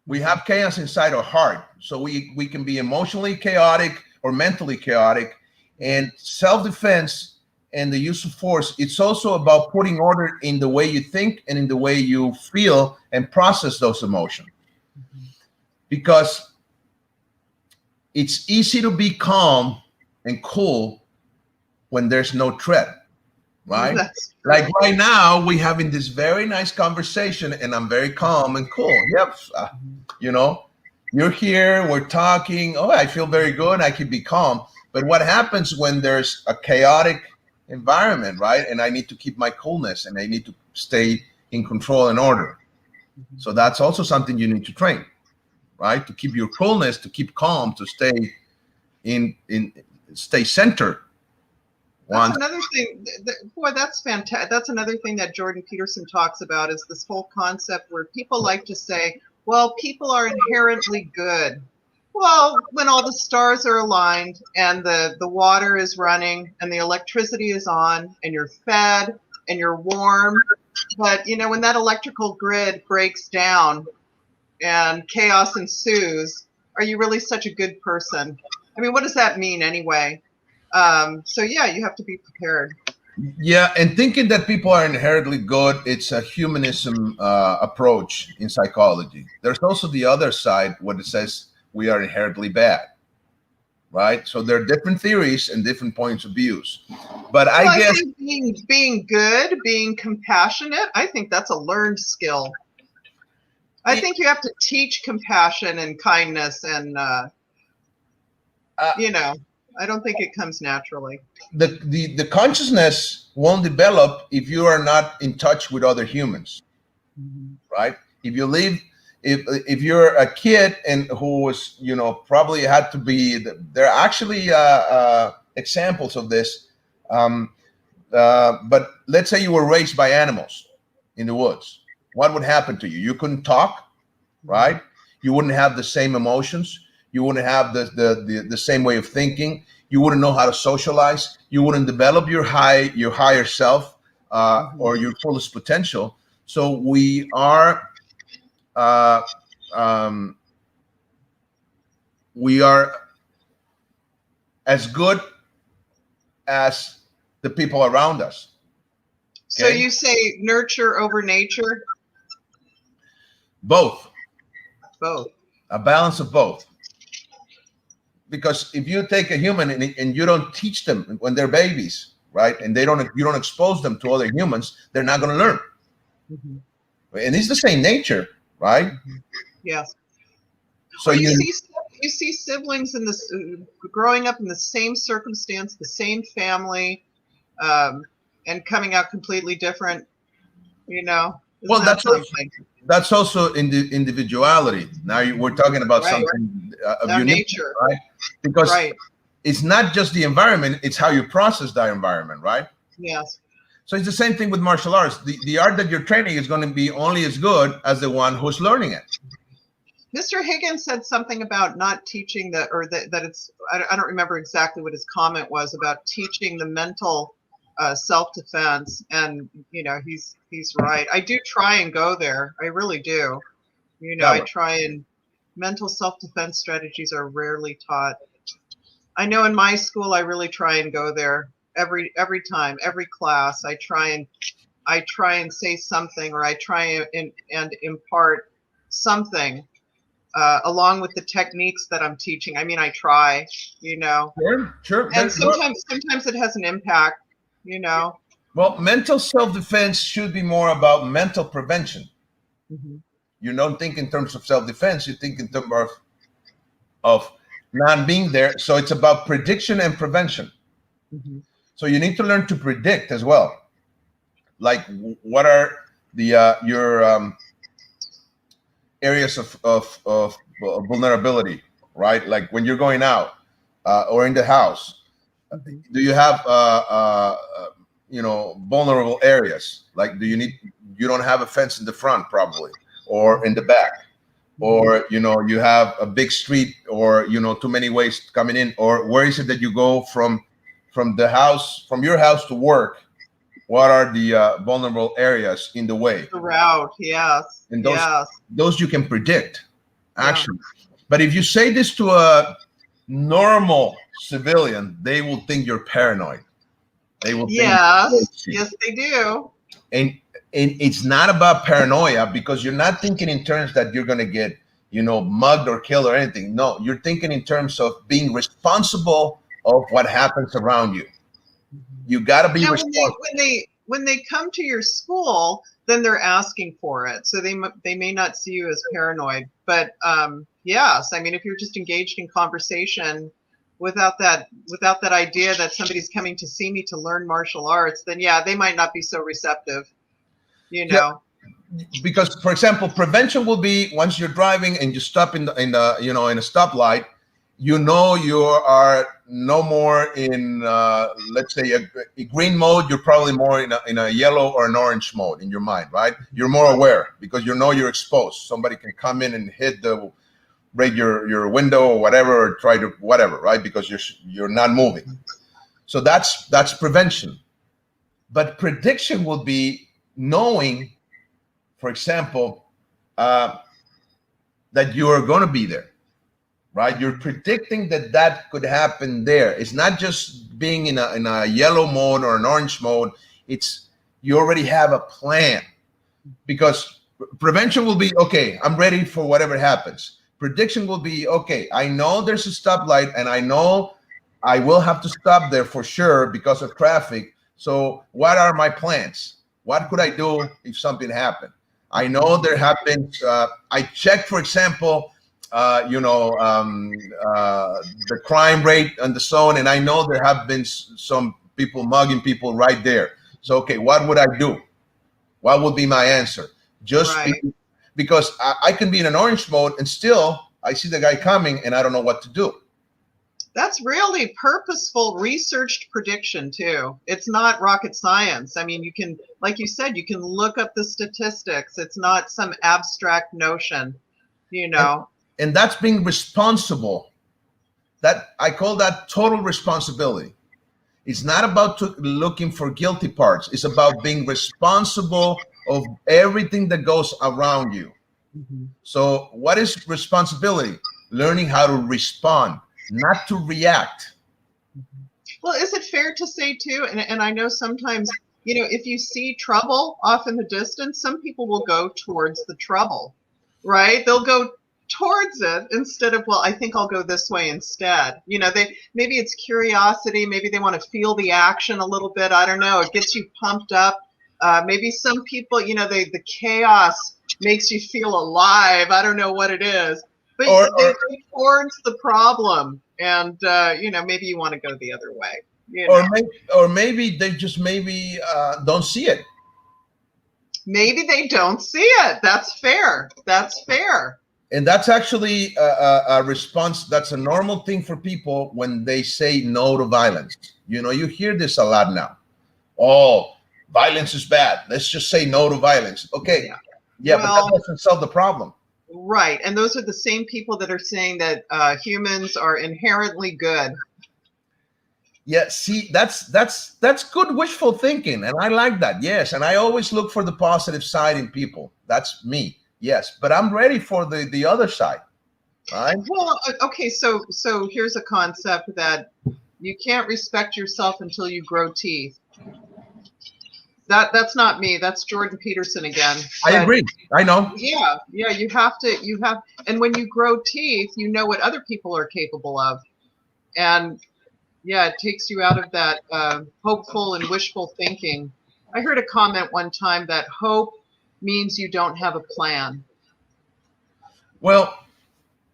We have chaos inside our heart. So we can be emotionally chaotic or mentally chaotic. And self-defense and the use of force, it's also about putting order in the way you think and in the way you feel and process those emotions. Because it's easy to be calm and cool when there's no threat, right? Like right now, we're having this very nice conversation and I'm very calm and cool. Yep. You know, you're here, we're talking. Oh, I feel very good. I can be calm. But what happens when there's a chaotic environment, right? And I need to keep my coolness and I need to stay in control and order. So that's also something you need to train, right? To keep your coolness, to keep calm, to stay stay centered. That's another thing. Boy, that's fantastic. That's another thing that Jordan Peterson talks about is this whole concept where people like to say, well, people are inherently good. Well, when all the stars are aligned and the water is running and the electricity is on and you're fed and you're warm, but you know, when that electrical grid breaks down and chaos ensues, are you really such a good person? I mean, what does that mean anyway? So yeah, you have to be prepared. Yeah, and thinking that people are inherently good, it's a humanism approach in psychology. There's also the other side where it says we are inherently bad, right? So there are different theories and different points of views. But well, I guess being good, being compassionate, I think that's a learned skill. I think you have to teach compassion and kindness and, you know, I don't think it comes naturally. The consciousness won't develop if you are not in touch with other humans, right? If you live, if you're a kid and who was, you know, probably had to be, there are actually examples of this. But let's say you were raised by animals in the woods. What would happen to you? You couldn't talk, right? You wouldn't have the same emotions. You wouldn't have the same way of thinking. You wouldn't know how to socialize. You wouldn't develop your higher self or your fullest potential. So we are as good as the people around us. Okay? So you say nurture over nature? Both. Both. A balance of both. Because if you take a human and you don't teach them when they're babies, right, and you don't expose them to other humans, they're not going to learn. And it's the same nature, right? Yes. So well, you see siblings in this growing up in the same circumstance, the same family, and coming out completely different. You know. Well, that's also in the individuality. Now we're talking about something of our unique, nature, right? Because it's not just the environment; it's how you process that environment, right? Yes. So it's the same thing with martial arts. The art that you're training is going to be only as good as the one who's learning it. Mr. Higgins said something about not teaching that it's. I don't remember exactly what his comment was about teaching the mental self-defense, and you know he's right. I do try and go there. I really do. You know, I try and mental self-defense strategies are rarely taught. I know in my school I really try and go there every time, every class. I try and say something, or I try and impart something along with the techniques that I'm teaching. I mean, I try, you know. Sure. And sometimes it has an impact. You know. Well, mental self-defense should be more about mental prevention. You don't think in terms of self-defense. You think in terms of not being there. So it's about prediction and prevention. So you need to learn to predict as well. Like, what are your areas of vulnerability, right? Like when you're going out or in the house. Do you have vulnerable areas? Like, you don't have a fence in the front probably, or in the back, or you have a big street, or too many ways coming in, or where is it that you go from your house to work? What are the vulnerable areas in the way? The route, yes. And those you can predict, actually. But if you say this to a normal civilian, they will think you're paranoid. They will think yes, they do. And it's not about paranoia, because you're not thinking in terms that you're going to get, mugged or killed or anything. No, you're thinking in terms of being responsible of what happens around you. You got to be responsible. When they come to your school, then they're asking for it. So they may not see you as paranoid. But yes, I mean, if you're just engaged in conversation without that idea that somebody's coming to see me to learn martial arts, then yeah, they might not be so receptive. Yeah, because, for example, prevention will be once you're driving and you stop in a stoplight, you are no more in let's say a green mode. You're probably more in a yellow or an orange mode in your mind, right? You're more aware because you're exposed. Somebody can come in and break your window or whatever, or try to whatever, right? Because you're not moving. So that's prevention. But prediction will be knowing, for example, that you are going to be there, right? You're predicting that could happen there. It's not just being in a yellow mode or an orange mode. It's you already have a plan, because prevention will be, okay, I'm ready for whatever happens. Prediction will be, okay, I know there's a stoplight and I know I will have to stop there for sure because of traffic. So what are my plans? What could I do if something happened? I know there have been, I checked, for example, the crime rate on the zone, and I know there have been some people mugging people right there. So, okay, what would I do? What would be my answer? Just because I can be in an orange mode and still I see the guy coming and I don't know what to do. That's really purposeful, researched prediction too. It's not rocket science. I mean, you can, like you said, you can look up the statistics. It's not some abstract notion, And that's being responsible. That I call that total responsibility. It's not about looking for guilty parts. It's about being responsible of everything that goes around you. Mm-hmm. So what is responsibility? Learning how to respond, not to react. Well, is it fair to say too, and I know sometimes, if you see trouble off in the distance, some people will go towards the trouble, right? They'll go towards it instead of, well, I think I'll go this way instead. Maybe it's curiosity, maybe they want to feel the action a little bit. I don't know. It gets you pumped up. Maybe some people, the chaos makes you feel alive. I don't know what it is, but they're towards the problem, and maybe you want to go the other way. Or maybe they just don't see it. Maybe they don't see it. That's fair. That's fair. And that's actually a response. That's a normal thing for people when they say no to violence. You hear this a lot now. Oh, violence is bad. Let's just say no to violence. Okay. Yeah, but that doesn't solve the problem. Right. And those are the same people that are saying that humans are inherently good. Yeah, see, that's good wishful thinking. And I like that. Yes. And I always look for the positive side in people. That's me. Yes. But I'm ready for the other side. Right? Well, okay. So here's a concept that you can't respect yourself until you grow teeth. That's not me. That's Jordan Peterson again. I agree. I know. Yeah. You have, and when you grow teeth, you know what other people are capable of. And yeah, it takes you out of that hopeful and wishful thinking. I heard a comment one time that hope means you don't have a plan. Well,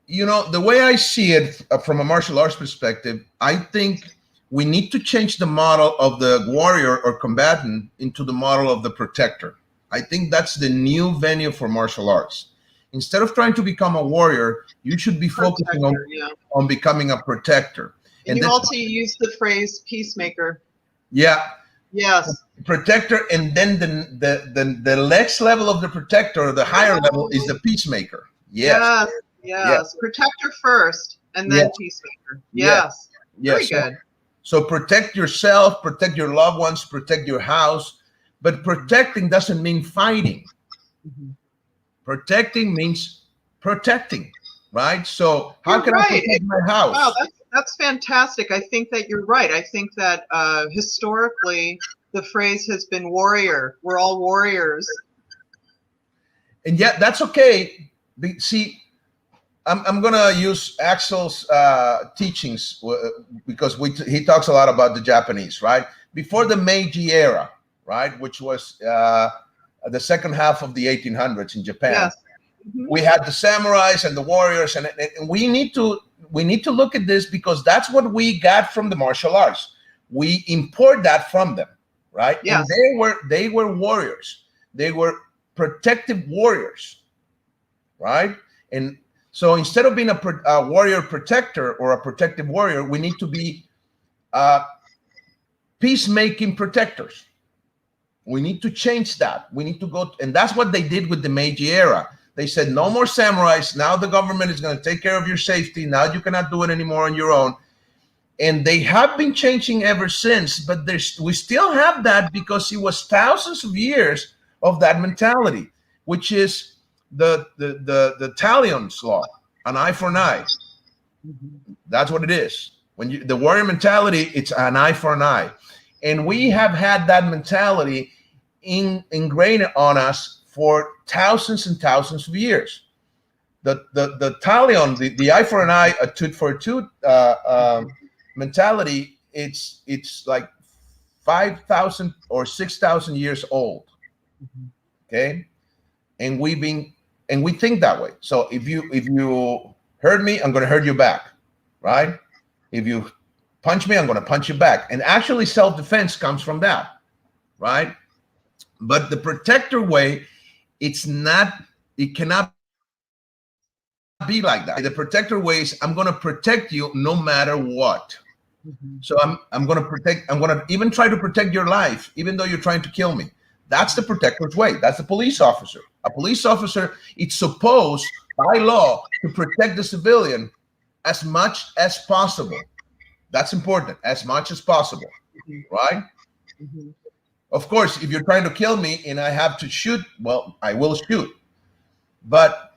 the way I see it from a martial arts perspective, I think we need to change the model of the warrior or combatant into the model of the protector. I think that's the new venue for martial arts. Instead of trying to become a warrior, you should be focusing on becoming a protector. And you also use the phrase peacemaker. Yeah. Yes. Protector, and then the next level of the protector, the higher level, is the peacemaker. Yes. Yes. Protector first, and then peacemaker. Yes. Very good. So protect yourself, protect your loved ones, protect your house. But protecting doesn't mean fighting. Mm-hmm. Protecting means protecting. right? So how can I protect my house? Wow, that's fantastic. I think that you're right. I think that historically the phrase has been warrior. We're all warriors. And yet that's okay. See, I'm gonna use Axel's teachings because he talks a lot about the Japanese, right? Before the Meiji era, right, which was the second half of the 1800s in Japan. Yes. We had the samurais and the warriors, and we need to look at this because that's what we got from the martial arts. We import that from them, right? Yes. And they were warriors. They were protective warriors, right? And so instead of being a warrior protector or a protective warrior, we need to be peacemaking protectors. We need to change that. We need to go, and that's what they did with the Meiji era. They said, no more samurais. Now the government is going to take care of your safety. Now you cannot do it anymore on your own. And they have been changing ever since, but we still have that because it was thousands of years of that mentality, which is the Talion's law, an eye for an eye. That's what it is. When the warrior mentality, it's an eye for an eye. And we have had that mentality ingrained on us for thousands and thousands of years. The Talion, the eye for an eye, a tooth for a tooth mentality, it's like 5,000 or 6,000 years old. Okay, and we think that way. So if you hurt me, I'm going to hurt you back, right? If you punch me, I'm going to punch you back. And actually, self-defense comes from that, right? But the protector way, it cannot be like that. The protector way is I'm going to protect you no matter what. So I'm going to even try to protect your life, even though you're trying to kill me. That's the protector's way. That's the police officer. A police officer, it's supposed by law to protect the civilian as much as possible. That's important, as much as possible, right? Of course, if you're trying to kill me and I have to shoot, well, I will shoot. But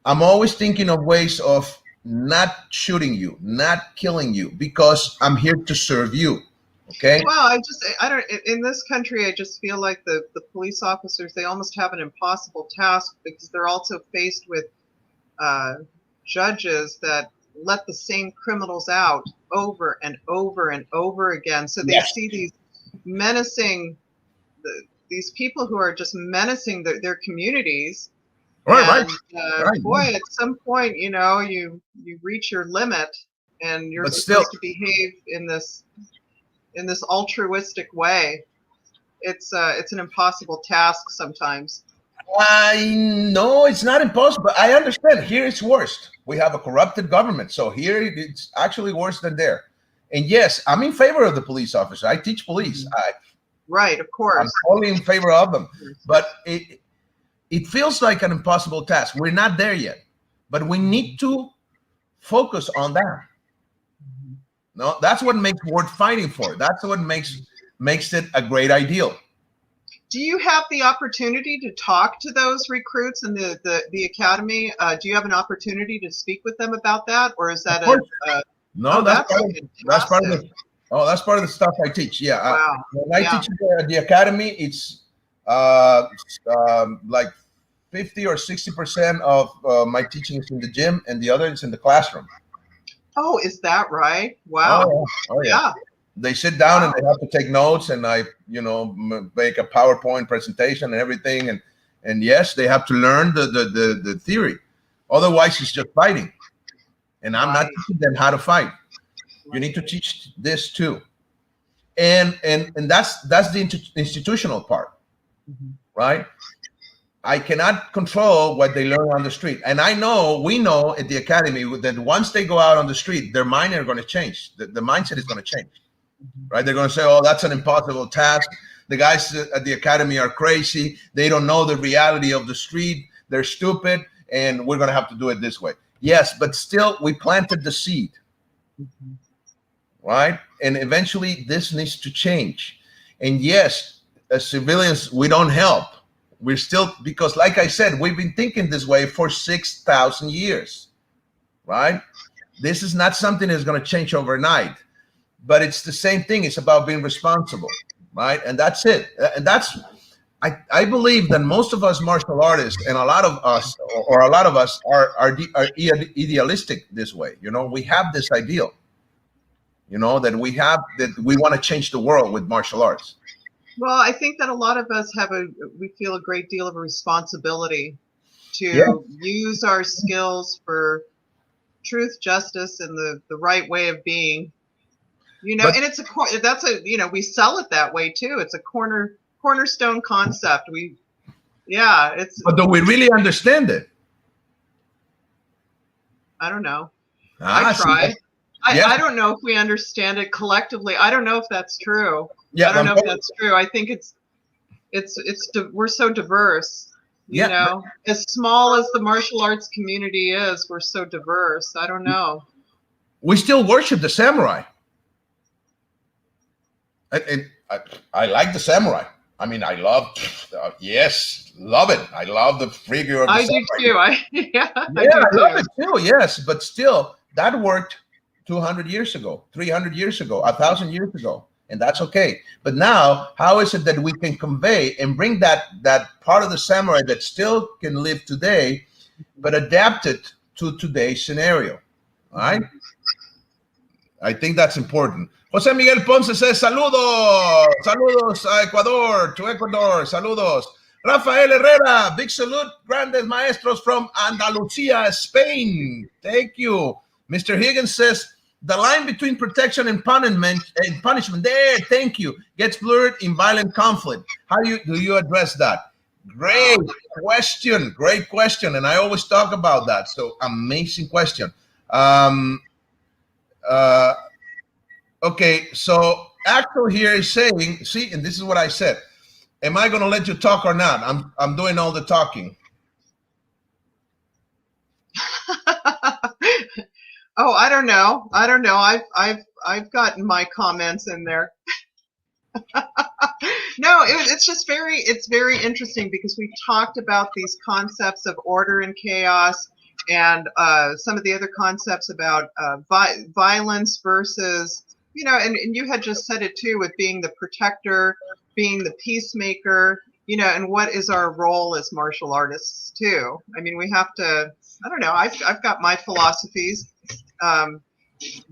I'm always thinking of ways of not shooting you, not killing you, because I'm here to serve you. Okay. Well, I don't. In this country, I just feel like the police officers, they almost have an impossible task because they're also faced with judges that let the same criminals out over and over and over again. So they see these menacing, these people who are just menacing their communities. Right. Boy, at some point, you reach your limit, and you're supposed to behave in this altruistic way. It's an impossible task sometimes. I know it's not impossible. I understand. Here it's worse. We have a corrupted government, so here it's actually worse than there. And yes, I'm in favor of the police officer. I teach police. Right, of course. I'm totally in favor of them. But it feels like an impossible task. We're not there yet, but we need to focus on that. No, that's what makes worth fighting for. That's what makes it a great ideal. Do you have the opportunity to talk to those recruits in the academy? Do you have an opportunity to speak with them about that, or is that no? That's part of the stuff I teach. Yeah, wow. When I teach at the academy, it's like 50 or 60% of my teaching is in the gym, and the other is in the classroom. Oh, is that right? Wow. Oh yeah. They sit down and they have to take notes, and I, make a PowerPoint presentation and everything. And yes, they have to learn the theory. Otherwise, it's just fighting. And I'm not teaching them how to fight. You need to teach this too. And that's the institutional part, right? I cannot control what they learn on the street. And we know at the academy that once they go out on the street, their mind are going to change. The mindset is going to change, right? They're going to say, oh, that's an impossible task. The guys at the academy are crazy. They don't know the reality of the street. They're stupid, and we're going to have to do it this way. Yes, but still, we planted the seed, right? And eventually, this needs to change. And yes, as civilians, we don't help. We're still, because like I said, we've been thinking this way for 6,000 years. right? This is not something that's going to change overnight, but it's the same thing. It's about being responsible, right? And that's it. And that's, I believe that most of us martial artists and a lot of us, or a lot of us are idealistic this way. You know, we have this ideal, you know, that we want to change the world with martial arts. Well, I think that a lot of us we feel a great deal of responsibility to use our skills for truth, justice, and the right way of being, you know. But, and we sell it that way too. It's a cornerstone concept. But do we really understand it? I don't know. I try. I don't know if we understand it collectively. I don't know if that's true. I don't know if that's true. I think we're so diverse. You know, as small as the martial arts community is, we're so diverse. I don't know. We still worship the samurai. I like the samurai. I mean, I love it. I love the figure of the samurai. I do too. I love it too, yes. But still, that worked 200 years ago, 300 years ago, 1,000 years ago. And that's okay. But now, how is it that we can convey and bring that part of the samurai that still can live today, but adapt it to today's scenario? All right? I think that's important. Jose Miguel Ponce says, saludos. Saludos a Ecuador, to Ecuador. Saludos. Rafael Herrera, big salute. Grandes maestros from Andalusia, Spain. Thank you. Mr. Higgins says, the line between protection and punishment there, thank you, gets blurred in violent conflict. How do you address that? Great question. And I always talk about that. So amazing question. Okay, so Axel here is saying, see, and this is what I said. Am I going to let you talk or not? I'm doing all the talking. Oh, I don't know. I've gotten my comments in there. No, it's very interesting because we talked about these concepts of order and chaos, and some of the other concepts about violence versus, you know, and you had just said it too, with being the protector, being the peacemaker, you know, and what is our role as martial artists too. I mean, we have to, I don't know, I've got my philosophies.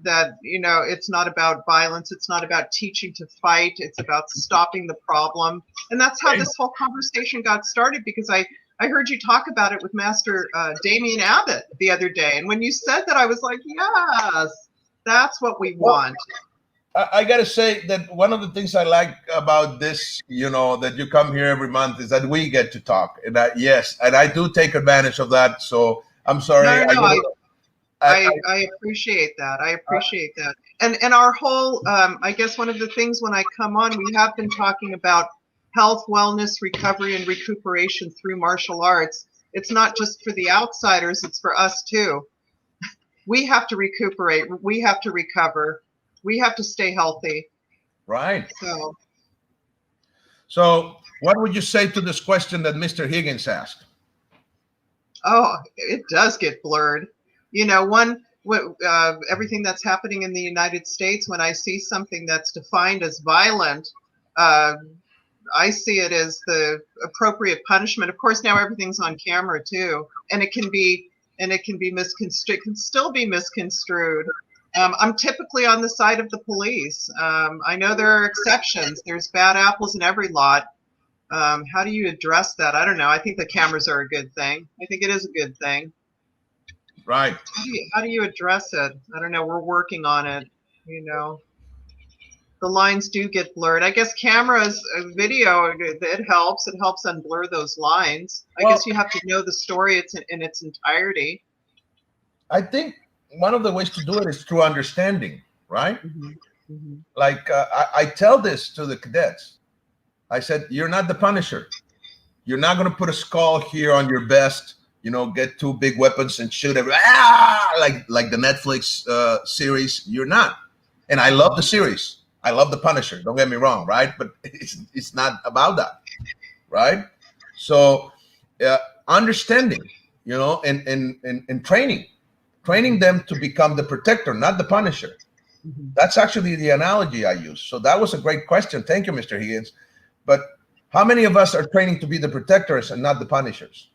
That, you know, it's not about violence, it's not about teaching to fight, it's about stopping the problem. And that's how this whole conversation got started, because I heard you talk about it with Master Damien Abbott the other day, and when you said that, I was like, yes, that's what we want. I gotta say that one of the things I like about this, you know, that you come here every month, is that we get to talk, and I do take advantage of that, so I'm sorry. I appreciate that. I appreciate that. And our whole, I guess one of the things when I come on, we have been talking about health, wellness, recovery, and recuperation through martial arts. It's not just for the outsiders, it's for us too. We have to recuperate. We have to recover. We have to stay healthy. Right. So what would you say to this question that Mr. Higgins asked? Oh, it does get blurred. You know, everything that's happening in the United States, when I see something that's defined as violent, I see it as the appropriate punishment. Of course, now everything's on camera too, and it can be misconstrued. It can still be misconstrued. I'm typically on the side of the police. I know there are exceptions. There's bad apples in every lot. How do you address that? I don't know. I think the cameras are a good thing. I think it is a good thing. Right. How do you address it? I don't know. We're working on it. You know, the lines do get blurred. I guess cameras, video, it helps. It helps unblur those lines. I guess you have to know the story in its entirety. I think one of the ways to do it is through understanding, right? Mm-hmm. Mm-hmm. Like I tell this to the cadets. I said, you're not the Punisher. You're not going to put a skull here on your vest, you know, get two big weapons and shoot every like the Netflix series. You're not. And I love the series. I love the Punisher. Don't get me wrong, right? But it's not about that, right? So understanding, you know, and training. training them to become the protector, not the punisher. That's actually the analogy I use. So that was a great question. Thank you, Mr. Higgins. But how many of us are training to be the protectors and not the punishers?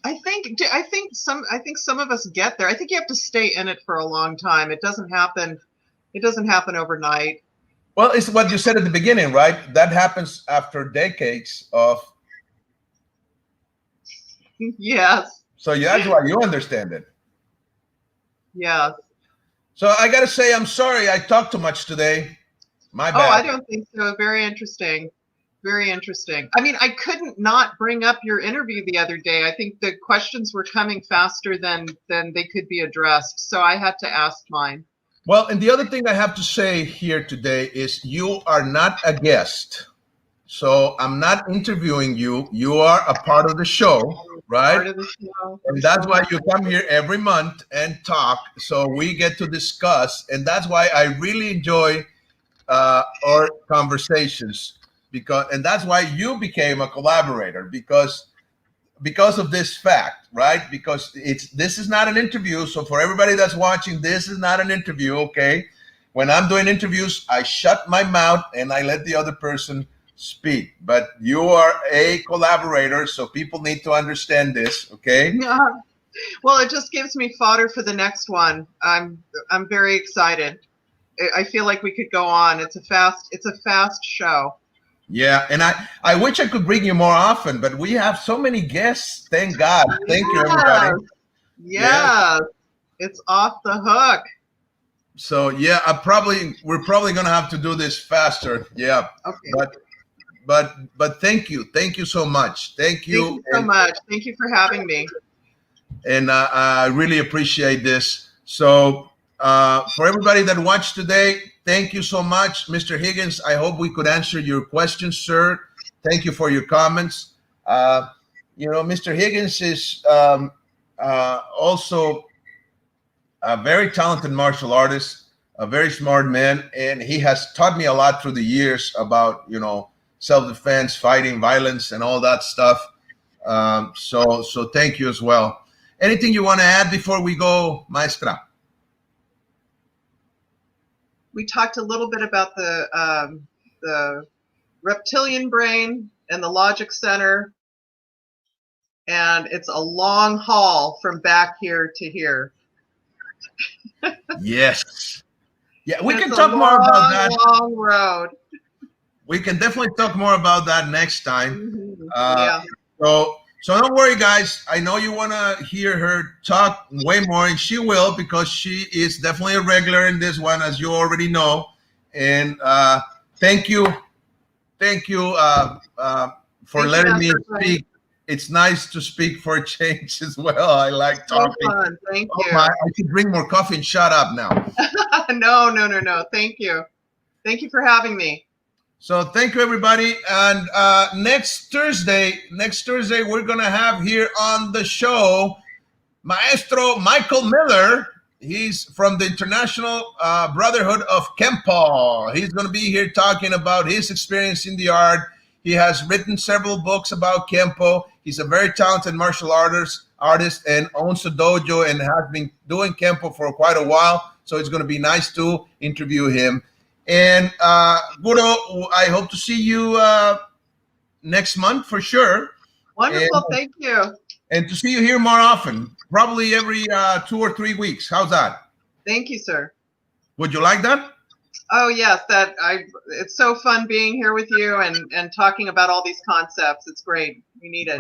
I think some of us get there. I think you have to stay in it for a long time. It doesn't happen overnight. Well, it's what you said at the beginning, right? That happens after decades of. Yes. So that's why you understand it. Yes. So I got to say, I'm sorry I talked too much today. My bad. Oh, I don't think so. Very interesting. Very interesting. I mean, I couldn't not bring up your interview the other day. I think the questions were coming faster than they could be addressed. So I had to ask mine. Well, and the other thing I have to say here today is you are not a guest. So I'm not interviewing you. You are a part of the show, right? Part of the show. And that's why you come here every month and talk. So we get to discuss. And that's why I really enjoy our conversations. And that's why you became a collaborator, because of this fact, right? Because this is not an interview. So for everybody that's watching, this is not an interview, okay? When I'm doing interviews, I shut my mouth and I let the other person speak. But you are a collaborator, so people need to understand this, okay? Yeah. Well, it just gives me fodder for the next one. I'm very excited. I feel like we could go on. It's a fast show. Yeah, and I wish I could bring you more often, but we have so many guests. Thank God. Thank you, everybody. Yes. It's off the hook. So yeah, we're probably gonna have to do this faster. Yeah. Okay. But thank you so much. Thank you. Thank you so much. Thank you for having me. And I really appreciate this. So for everybody that watched today, thank you so much, Mr. Higgins. I hope we could answer your questions, sir. Thank you for your comments. Mr. Higgins is also a very talented martial artist, a very smart man, and he has taught me a lot through the years about, self-defense, fighting, violence, and all that stuff. So thank you as well. Anything you want to add before we go, Maestra? We talked a little bit about the reptilian brain and the logic center, and it's a long haul from back here to here. Yes. Yeah, we can talk more about that. Long road. We can definitely talk more about that next time. Yeah. So don't worry, guys. I know you want to hear her talk way more, and she will, because she is definitely a regular in this one, as you already know. And thank you for letting me speak. It's nice to speak for a change as well. I like talking. So fun. Thank you. I should drink more coffee and shut up now. No. Thank you. Thank you for having me. So thank you, everybody. And next Thursday, we're going to have here on the show Maestro Michael Miller. He's from the International Brotherhood of Kempo. He's going to be here talking about his experience in the art. He has written several books about Kempo. He's a very talented martial artist and owns a dojo and has been doing Kempo for quite a while. So it's going to be nice to interview him. And Guro, I hope to see you next month for sure. Wonderful, thank you. And to see you here more often, probably every 2 or 3 weeks. How's that? Thank you, sir. Would you like that? Oh yes, it's so fun being here with you and talking about all these concepts. It's great. We need it.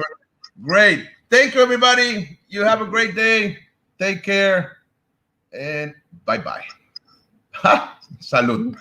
Great. Thank you, everybody. You have a great day. Take care. And bye-bye. Salud.